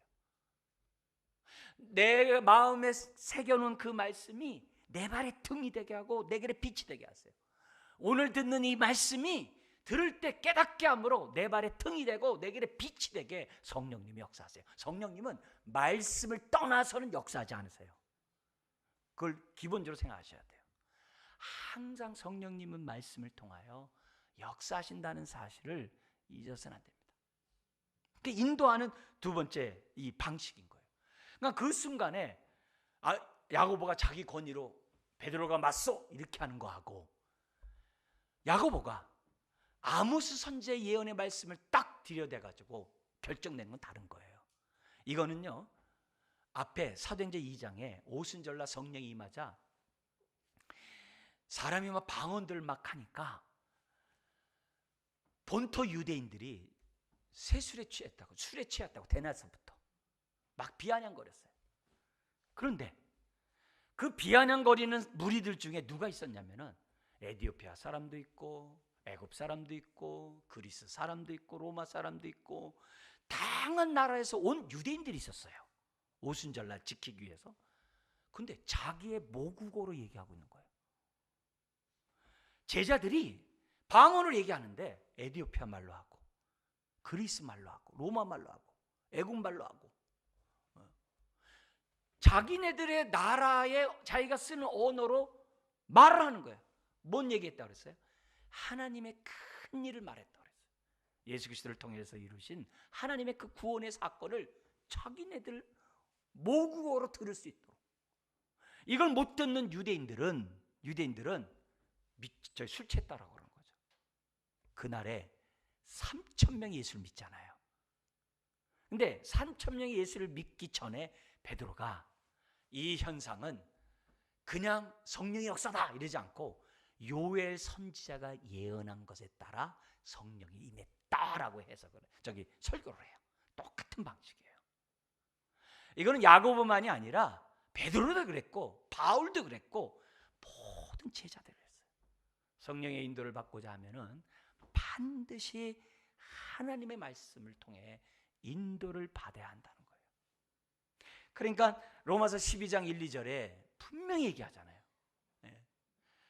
Speaker 1: 내 마음에 새겨놓은 그 말씀이 내 발의 등이 되게 하고 내 길의 빛이 되게 하세요. 오늘 듣는 이 말씀이 들을 때 깨닫게 함으로 내 발의 등이 되고 내 길의 빛이 되게 성령님이 역사하세요. 성령님은 말씀을 떠나서는 역사하지 않으세요. 그걸 기본적으로 생각하셔야 돼요. 항상 성령님은 말씀을 통하여 역사하신다는 사실을 잊어서는 안 됩니다. 그러니까 인도하는 두 번째 이 방식인 거예요. 그러니까 그 순간에 야고보가 자기 권위로 베드로가 맞소 이렇게 하는 거하고, 야고보가 아모스 선지자의 예언의 말씀을 딱 들여대가지고 결정내는 건 다른 거예요. 이거는요, 앞에 사도행전 2장에 오순절날 성령이 임하자 사람이 막 방언들 막 하니까 본토 유대인들이 술에 취했다고 대낮서부터 막 비아냥거렸어요. 그런데 그 비아냥거리는 무리들 중에 누가 있었냐면은 에티오피아 사람도 있고 애굽 사람도 있고 그리스 사람도 있고 로마 사람도 있고 다양한 나라에서 온 유대인들이 있었어요. 오순절날 지키기 위해서. 근데 자기의 모국어로 얘기하고 있는 거예요. 제자들이 방언을 얘기하는데 에티오피아 말로 하고 그리스 말로 하고 로마 말로 하고 애굽 말로 하고, 자기네들의 나라에 자기가 쓰는 언어로 말을 하는 거예요. 뭔 얘기했다고 그랬어요? 하나님의 큰 일을 말했다고 그랬어요. 예수 그리스도를 통해서 이루신 하나님의 그 구원의 사건을 자기네들 모국어로 들을 수 있도록. 이걸 못 듣는 유대인들은 술 취했다라고 그런 거죠. 그날에 3,000명이 예수를 믿잖아요. 근데 3,000명이 예수를 믿기 전에 베드로가 이 현상은 그냥 성령의 역사다 이러지 않고 요엘 선지자가 예언한 것에 따라 성령이 임했다라고 해석을 설교를 해요. 똑같은 방식이에요. 이거는 야고보만이 아니라 베드로도 그랬고 바울도 그랬고 모든 제자들이 그랬어요. 성령의 인도를 받고자 하면은 반드시 하나님의 말씀을 통해 인도를 받아야 한다는 거예요. 그러니까 로마서 12장 1, 2절에 분명히 얘기하잖아요.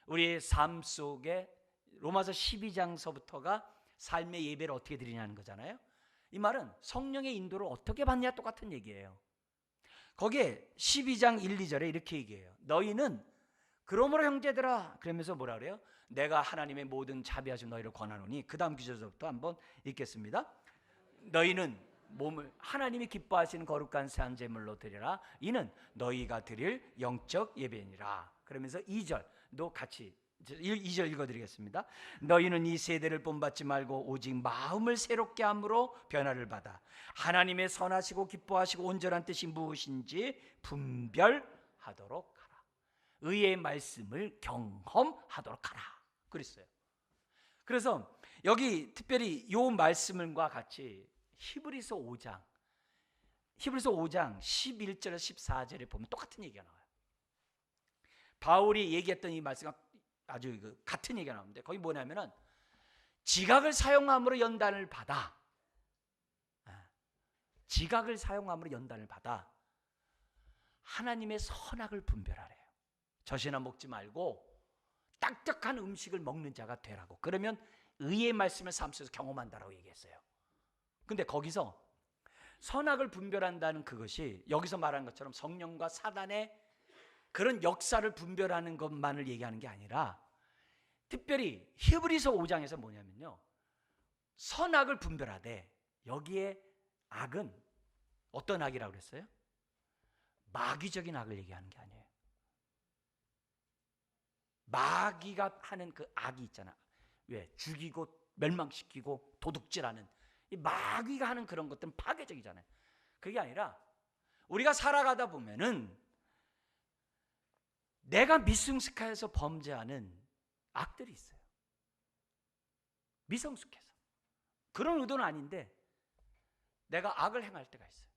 Speaker 1: 우리의 삶 속에 로마서 12장서부터가 삶의 예배를 어떻게 드리냐는 거잖아요. 이 말은 성령의 인도를 어떻게 받냐 똑같은 얘기예요. 거기에 12장 1, 2절에 이렇게 얘기해요. 너희는 그러므로 형제들아, 그러면서 뭐라 그래요? 내가 하나님의 모든 자비하신 너희를 권하노니, 그 다음 구절부터 한번 읽겠습니다. 너희는 몸을 하나님이 기뻐하시는 거룩한 산 제물로 드리라. 이는 너희가 드릴 영적 예배니라. 그러면서 2절도 같이 2절 읽어드리겠습니다. 너희는 이 세대를 본받지 말고 오직 마음을 새롭게 함으로 변화를 받아 하나님의 선하시고 기뻐하시고 온전한 뜻이 무엇인지 분별하도록 하라. 의의 말씀을 경험하도록 하라 그랬어요. 그래서 여기 특별히 이 말씀과 같이 히브리서 5장 11절에서 14절에 보면 똑같은 얘기가 나와요. 바울이 얘기했던 이 말씀과 아주 같은 얘기가 나오는데 거기 뭐냐면은 지각을 사용함으로 연단을 받아 하나님의 선악을 분별하래요. 젖이나 먹지 말고 딱딱한 음식을 먹는 자가 되라고. 그러면 의의 말씀을 삶 속에서 경험한다라고 얘기했어요. 근데 거기서 선악을 분별한다는 그것이 여기서 말한 것처럼 성령과 사단의 그런 역사를 분별하는 것만을 얘기하는 게 아니라 특별히 히브리서 5장에서 뭐냐면요, 선악을 분별하되 여기에 악은 어떤 악이라고 그랬어요? 마귀적인 악을 얘기하는 게 아니에요. 마귀가 하는 그 악이 있잖아. 왜? 죽이고 멸망시키고 도둑질하는 이 마귀가 하는 그런 것들은 파괴적이잖아요. 그게 아니라 우리가 살아가다 보면은 내가 미성숙해서 범죄하는 악들이 있어요. 미성숙해서. 그런 의도는 아닌데 내가 악을 행할 때가 있어요.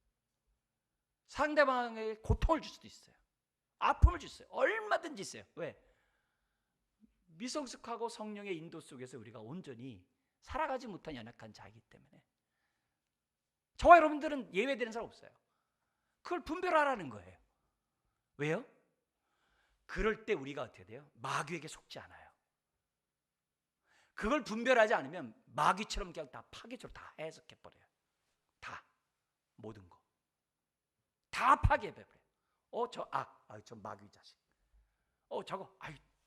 Speaker 1: 상대방에게 고통을 줄 수도 있어요. 아픔을 줄 수 있어요. 얼마든지 있어요. 왜? 미성숙하고 성령의 인도 속에서 우리가 온전히 살아가지 못한 연약한 자이기 때문에 저와 여러분들은 예외되는 사람 없어요. 그걸 분별하라는 거예요. 왜요? 그럴 때 우리가 어떻게 돼요? 마귀에게 속지 않아요. 그걸 분별하지 않으면 마귀처럼 그냥 다 파괴적으로 다 해석해버려요. 다 모든 거 다 파괴해버려요. 저 악, 저 마귀 자식. 저거,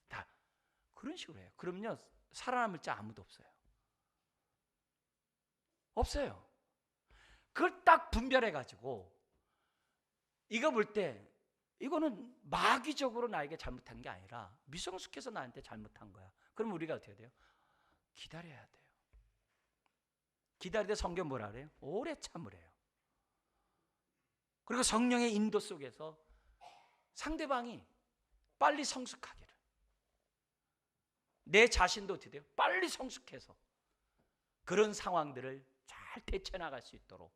Speaker 1: 다 그런 식으로 해요. 그러면요 살아남을 자 아무도 없어요. 없어요. 그걸 딱 분별해가지고 이거 볼 때 이거는 마귀적으로 나에게 잘못한 게 아니라 미성숙해서 나한테 잘못한 거야. 그럼 우리가 어떻게 돼요? 기다려야 돼요. 기다릴 때 성경 뭐라 그래요? 오래 참으래요. 그리고 성령의 인도 속에서 상대방이 빨리 성숙하기를, 내 자신도 어떻게 돼요? 빨리 성숙해서 그런 상황들을 잘 대처나갈 수 있도록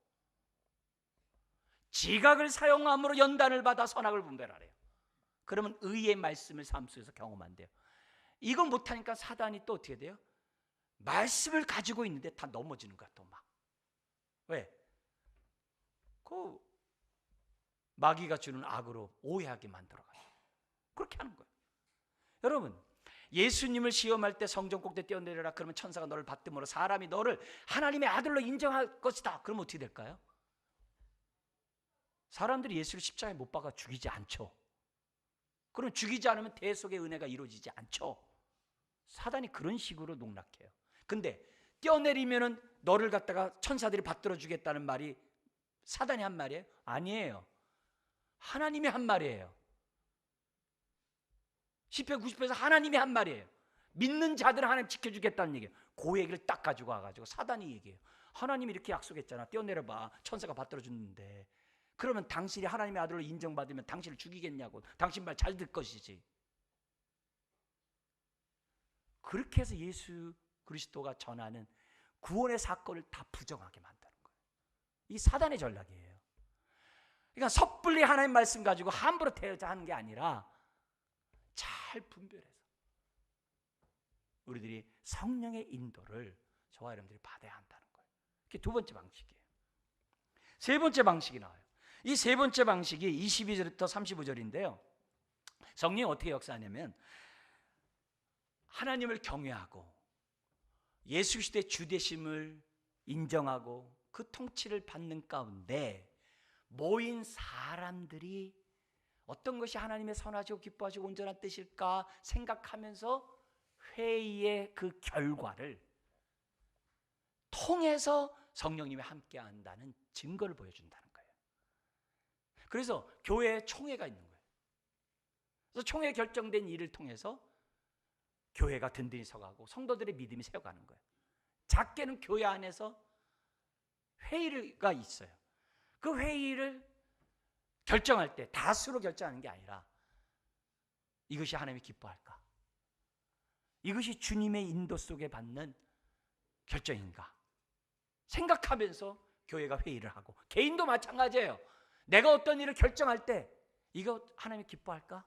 Speaker 1: 지각을 사용함으로 연단을 받아 선악을 분별하래요. 그러면 의의 말씀을 삶 속에서 경험한대요. 이거 못하니까 사단이 또 어떻게 돼요? 말씀을 가지고 있는데 다 넘어지는 거야. 또 막. 왜? 그 마귀가 주는 악으로 오해하게 만들어가지고 그렇게 하는 거예요. 여러분, 예수님을 시험할 때 성전 꼭대 뛰어내려라 그러면 천사가 너를 받들므로 사람이 너를 하나님의 아들로 인정할 것이다. 그러면 어떻게 될까요? 사람들이 예수를 십자가에 못 박아 죽이지 않죠. 그럼 죽이지 않으면 대속의 은혜가 이루어지지 않죠. 사단이 그런 식으로 농락해요. 근데 떼어내리면은 너를 갖다가 천사들이 받들어 주겠다는 말이 사단이 한 말이에요? 아니에요. 하나님이 한 말이에요. 시편 90편에서 하나님이 한 말이에요. 믿는 자들은 하나님 지켜주겠다는 얘기예요. 그 얘기를 딱 가지고 와가지고 사단이 얘기해요. 하나님이 이렇게 약속했잖아. 떼어내려봐. 천사가 받들어 주는데. 그러면 당신이 하나님의 아들로 인정받으면 당신을 죽이겠냐고. 당신 말 잘 들 것이지. 그렇게 해서 예수 그리스도가 전하는 구원의 사건을 다 부정하게 만드는 거예요. 이 사단의 전략이에요. 그러니까 섣불리 하나님 말씀 가지고 함부로 대하는 게 아니라 잘 분별해서 우리들이 성령의 인도를 저와 여러분들이 받아야 한다는 거예요. 그게 두 번째 방식이에요. 세 번째 방식이 나와요. 이 세 번째 방식이 22절부터 35절인데요. 성령이 어떻게 역사하냐면 하나님을 경외하고 예수 그리스도의 주되심을 인정하고 그 통치를 받는 가운데 모인 사람들이 어떤 것이 하나님의 선하시고 기뻐하시고 온전한 뜻일까 생각하면서 회의의 그 결과를 통해서 성령님이 함께 한다는 증거를 보여준다는 거예요. 그래서 교회에 총회가 있는 거예요. 그래서 총회에 결정된 일을 통해서 교회가 든든히 서가고 성도들의 믿음이 세워가는 거예요. 작게는 교회 안에서 회의가 있어요. 그 회의를 결정할 때 다수로 결정하는 게 아니라 이것이 하나님이 기뻐할까? 이것이 주님의 인도 속에 받는 결정인가? 생각하면서 교회가 회의를 하고 개인도 마찬가지예요. 내가 어떤 일을 결정할 때 이거 하나님이 기뻐할까?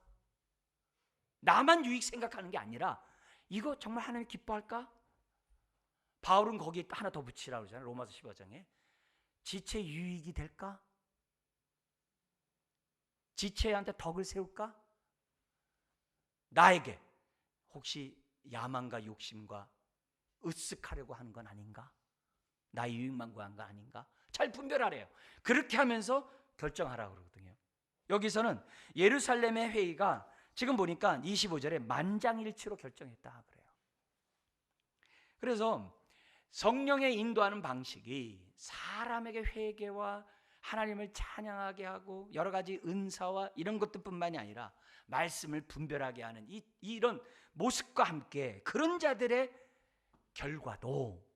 Speaker 1: 나만 유익 생각하는 게 아니라 이거 정말 하나님이 기뻐할까? 바울은 거기에 하나 더 붙이라고 그러잖아요. 로마서 15장에 지체 유익이 될까? 지체한테 덕을 세울까? 나에게 혹시 야망과 욕심과 으쓱하려고 하는 건 아닌가? 나의 유익만 구한 건 아닌가? 잘 분별하래요. 그렇게 하면서 결정하라고 그러거든요. 여기서는 예루살렘의 회의가 지금 보니까 25절에 만장일치로 결정했다 그래요. 그래서 성령의 인도하는 방식이 사람에게 회개와 하나님을 찬양하게 하고 여러 가지 은사와 이런 것들뿐만이 아니라 말씀을 분별하게 하는 이런 모습과 함께 그런 자들의 결과도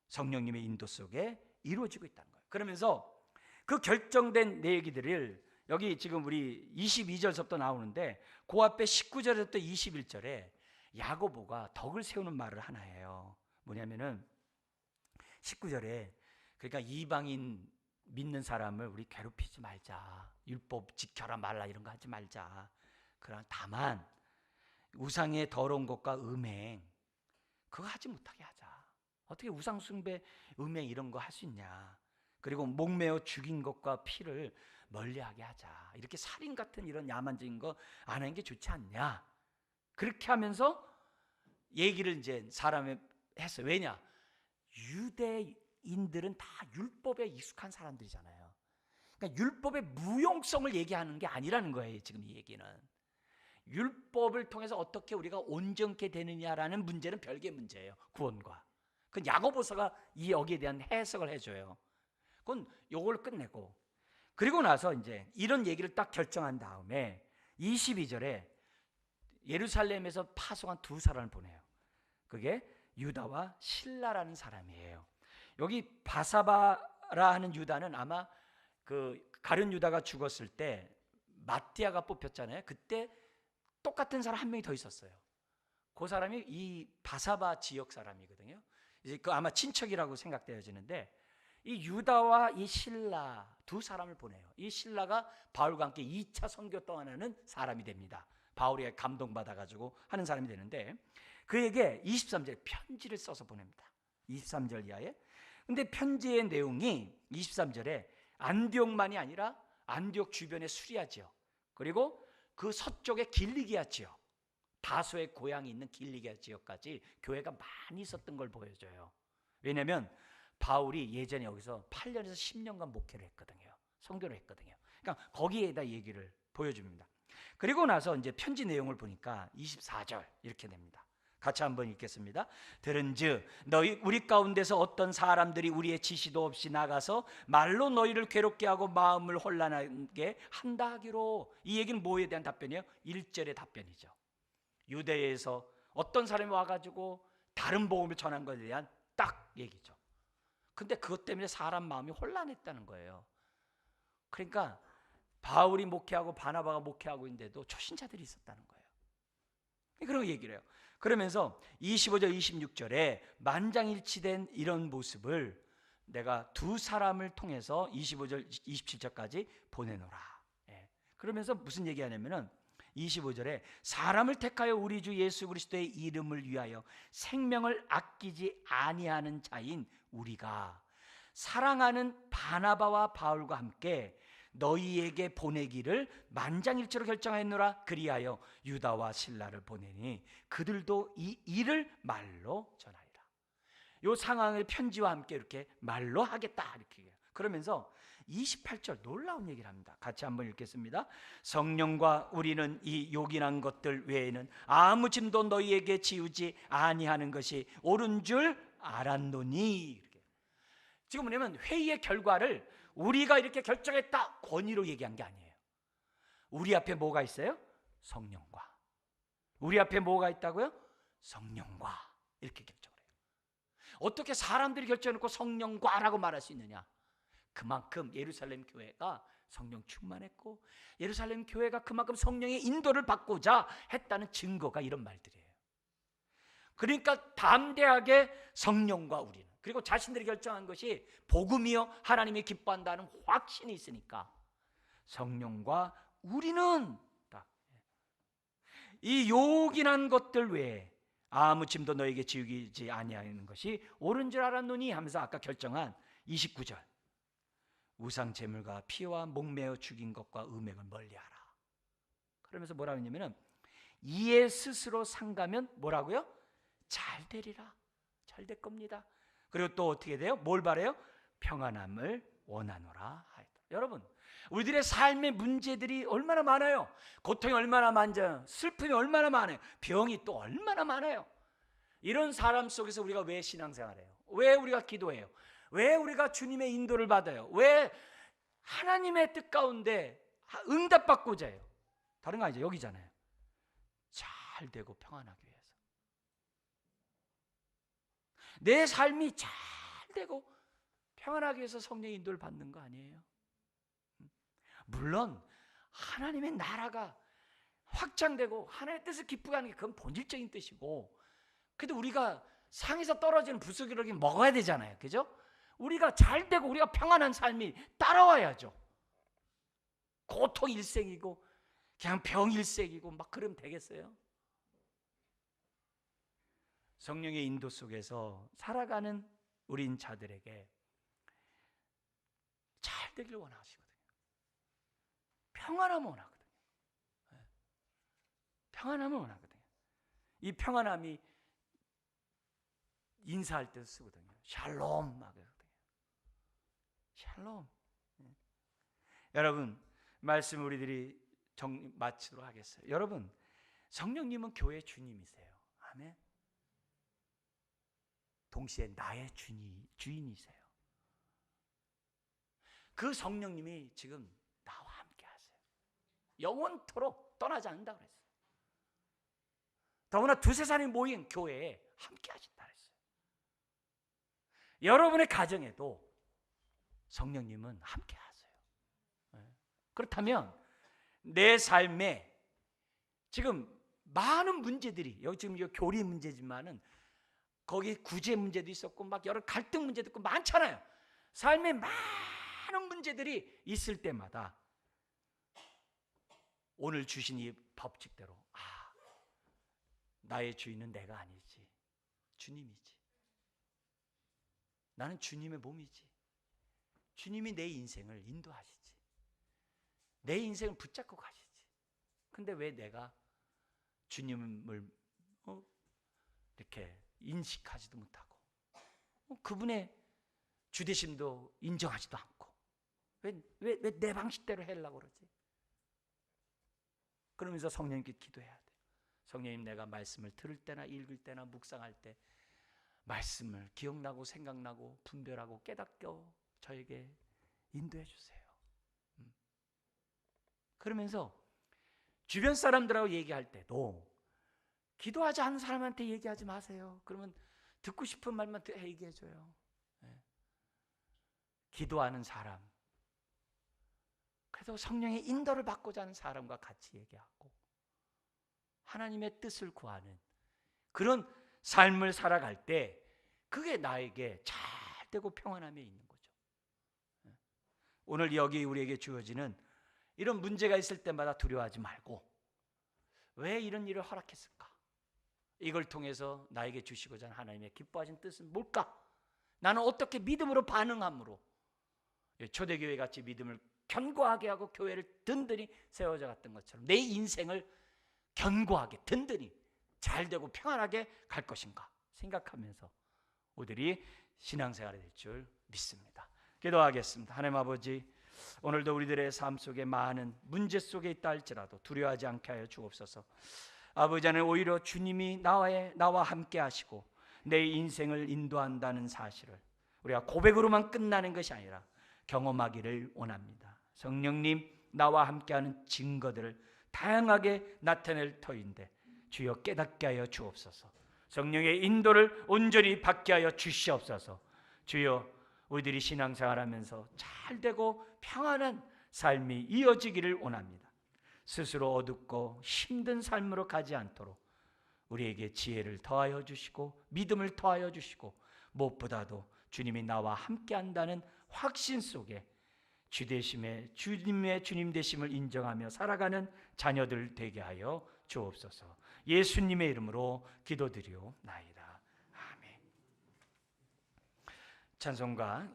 Speaker 1: 성령님의 인도 속에 이루어지고 있다는 거예요. 그러면서 그 결정된 내 얘기들을 여기 지금 우리 22절부터 나오는데 그 앞에 19절부터 21절에 야고보가 덕을 세우는 말을 하나 해요. 뭐냐면은 19절에 그러니까 이방인 믿는 사람을 우리 괴롭히지 말자. 율법 지켜라 말라 이런 거 하지 말자. 그러나 다만 우상의 더러운 것과 음행 그거 하지 못하게 하자. 어떻게 우상 숭배, 음행 이런 거 할 수 있냐. 그리고 목매어 죽인 것과 피를 멀리하게 하자. 이렇게 살인 같은 이런 야만적인 거 안 하는 게 좋지 않냐. 그렇게 하면서 얘기를 이제 사람이 했어요. 왜냐? 유대인들은 다 율법에 익숙한 사람들이잖아요. 그러니까 율법의 무용성을 얘기하는 게 아니라는 거예요. 지금 이 얘기는 율법을 통해서 어떻게 우리가 온전케 되느냐라는 문제는 별개의 문제예요. 구원과 그 야고보서가 이 여기에 대한 해석을 해줘요. 그건 요걸 끝내고 그리고 나서 이제 이런 얘기를 딱 결정한 다음에 22절에 예루살렘에서 파송한 두 사람을 보내요. 그게 유다와 실라라는 사람이에요. 여기 바사바라 하는 유다는 아마 그 가룟 유다가 죽었을 때 마띠아가 뽑혔잖아요. 그때 똑같은 사람 한 명이 더 있었어요. 그 사람이 이 바사바 지역 사람이거든요. 이제 그 아마 친척이라고 생각되어지는데 이 유다와 이 실라 두 사람을 보내요. 이 실라가 바울과 함께 2차 선교 떠나는 사람이 됩니다. 바울이 감동받아가지고 하는 사람이 되는데 그에게 23절에 편지를 써서 보냅니다. 23절 이하에. 근데 편지의 내용이 23절에 안디옥만이 아니라 안디옥 주변의 수리아 지역 그리고 그 서쪽의 길리기아 지역 다소의 고향이 있는 길리기아 지역까지 교회가 많이 있었던 걸 보여줘요. 왜냐하면 바울이 예전에 여기서 8년에서 10년간 목회를 했거든요. 선교를 했거든요. 그러니까 거기에다 얘기를 보여줍니다. 그리고 나서 이제 편지 내용을 보니까 24절 이렇게 됩니다. 같이 한번 읽겠습니다. 들은즉 너희 우리 가운데서 어떤 사람들이 우리의 지시도 없이 나가서 말로 너희를 괴롭게 하고 마음을 혼란하게 한다 하기로. 이 얘기는 뭐에 대한 답변이에요? 1절의 답변이죠. 유대에서 어떤 사람이 와가지고 다른 복음을 전한 것에 대한 딱 얘기죠. 근데 그것 때문에 사람 마음이 혼란했다는 거예요. 그러니까 바울이 목회하고 바나바가 목회하고 있는데도 초신자들이 있었다는 거예요. 그런 얘기를 해요. 그러면서 25절 26절에 만장일치된 이런 모습을 내가 두 사람을 통해서 25절 27절까지 보내노라. 그러면서 무슨 얘기하냐면은 25절에 사람을 택하여 우리 주 예수 그리스도의 이름을 위하여 생명을 아끼지 아니하는 자인 우리가 사랑하는 바나바와 바울과 함께 너희에게 보내기를 만장일치로 결정하였노라. 그리하여 유다와 실라를 보내니 그들도 이 일을 말로 전하리라. 이 상황을 편지와 함께 이렇게 말로 하겠다 이렇게 해요. 그러면서 28절 놀라운 얘기를 합니다. 같이 한번 읽겠습니다. 성령과 우리는 이 요긴한 것들 외에는 아무 짐도 너희에게 지우지 아니하는 것이 옳은 줄 알았노니. 이렇게. 지금 뭐냐면 회의의 결과를 우리가 이렇게 결정했다 권위로 얘기한 게 아니에요. 우리 앞에 뭐가 있어요? 성령과. 우리 앞에 뭐가 있다고요? 성령과. 이렇게 결정을 해요. 어떻게 사람들이 결정해놓고 성령과라고 말할 수 있느냐? 그만큼 예루살렘 교회가 성령 충만했고 예루살렘 교회가 그만큼 성령의 인도를 받고자 했다는 증거가 이런 말들이에요. 그러니까 담대하게 성령과 우리는, 그리고 자신들이 결정한 것이 복음이요 하나님이 기뻐한다는 확신이 있으니까 성령과 우리는 이 요긴한 것들 외에 아무 짐도 너에게 지우지 아니하는 것이 옳은 줄 알았노니 하면서 아까 결정한 29절 우상 제물과 피와 목매어 죽인 것과 음행을 멀리하라. 그러면서 뭐라고 했냐면은 이에 스스로 상가면 뭐라고요? 잘 되리라. 잘 될 겁니다. 그리고 또 어떻게 돼요? 뭘 바래요? 평안함을 원하노라 하였다. 여러분, 우리들의 삶의 문제들이 얼마나 많아요. 고통이 얼마나 많아요. 슬픔이 얼마나 많아요. 병이 또 얼마나 많아요. 이런 사람 속에서 우리가 왜 신앙생활해요? 왜 우리가 기도해요? 왜 우리가 주님의 인도를 받아요? 왜 하나님의 뜻 가운데 응답받고자 해요? 다른 거 아니죠. 여기잖아요. 잘 되고 평안하기 위해서. 내 삶이 잘 되고 평안하기 위해서 성령의 인도를 받는 거 아니에요? 물론 하나님의 나라가 확장되고 하나님의 뜻을 기쁘게 하는 게 그건 본질적인 뜻이고, 그래도 우리가 상에서 떨어지는 부스러기 먹어야 되잖아요. 그죠? 우리가 잘 되고 우리가 평안한 삶이 따라와야죠. 고통 일색이고 그냥 병 일색이고 막 그러면 되겠어요? 성령의 인도 속에서 살아가는 우린 자들에게 잘 되길 원하시거든요. 평안함을 원하거든요. 평안함을 원하거든요. 이 평안함이 인사할 때 쓰거든요. 샬롬 하거든요. 샬롬. 여러분, 말씀 우리들이 마치도록 하겠어요. 여러분, 성령님은 교회 주님이세요. 아멘. 동시에 나의 주인이세요. 그 성령님이 지금 나와 함께 하세요. 영원토록 떠나지 않는다 그랬어요. 더구나 두세 사람이 모인 교회에 함께 하신다 그랬어요. 여러분의 가정에도 성령님은 함께 하세요. 그렇다면 내 삶에 지금 많은 문제들이, 여기 지금 교리 문제지만은 거기 구제 문제도 있었고 막 여러 갈등 문제도 있고 많잖아요. 삶에 많은 문제들이 있을 때마다 오늘 주신 이 법칙대로 나의 주인은 내가 아니지, 주님이지. 나는 주님의 몸이지. 주님이 내 인생을 인도하시지. 내 인생을 붙잡고 가시지. 근데 왜 내가 주님을 이렇게 인식하지도 못하고 그분의 주대심도 인정하지도 않고 왜 내 방식대로 하려고 그러지? 그러면서 성령님께 기도해야 돼. 성령님, 내가 말씀을 들을 때나 읽을 때나 묵상할 때 말씀을 기억나고 생각나고 분별하고 깨닫게 저에게 인도해 주세요. 그러면서 주변 사람들하고 얘기할 때도 기도하지 않은 사람한테 얘기하지 마세요. 그러면 듣고 싶은 말만 얘기해 줘요. 기도하는 사람, 그래서 성령의 인도를 받고자 하는 사람과 같이 얘기하고 하나님의 뜻을 구하는 그런 삶을 살아갈 때 그게 나에게 잘 되고 평안함에 있는 거죠. 오늘 여기 우리에게 주어지는 이런 문제가 있을 때마다 두려워하지 말고, 왜 이런 일을 허락했을까? 이걸 통해서 나에게 주시고자 하는 하나님의 기뻐하신 뜻은 뭘까? 나는 어떻게 믿음으로 반응함으로 초대교회 같이 믿음을 견고하게 하고 교회를 든든히 세워져 갔던 것처럼 내 인생을 견고하게 든든히 잘되고 평안하게 갈 것인가 생각하면서 우리들이 신앙생활이 될 줄 믿습니다. 기도하겠습니다. 하나님 아버지, 오늘도 우리들의 삶 속에 많은 문제 속에 있다 할지라도 두려워하지 않게 하여 주옵소서. 아버지, 하나님, 오히려 주님이 나와 함께 하시고 내 인생을 인도한다는 사실을 우리가 고백으로만 끝나는 것이 아니라 경험하기를 원합니다. 성령님, 나와 함께하는 증거들을 다양하게 나타낼 터인데 주여 깨닫게 하여 주옵소서. 성령의 인도를 온전히 받게 하여 주시옵소서. 주여, 우리들이 신앙생활하면서 잘되고 평안한 삶이 이어지기를 원합니다. 스스로 어둡고 힘든 삶으로 가지 않도록 우리에게 지혜를 더하여 주시고 믿음을 더하여 주시고 무엇보다도 주님이 나와 함께한다는 확신 속에 주님의 주님 되심을 인정하며 살아가는 자녀들 되게 하여 주옵소서. 예수님의 이름으로 기도드리옵나이다. 아멘. 찬송가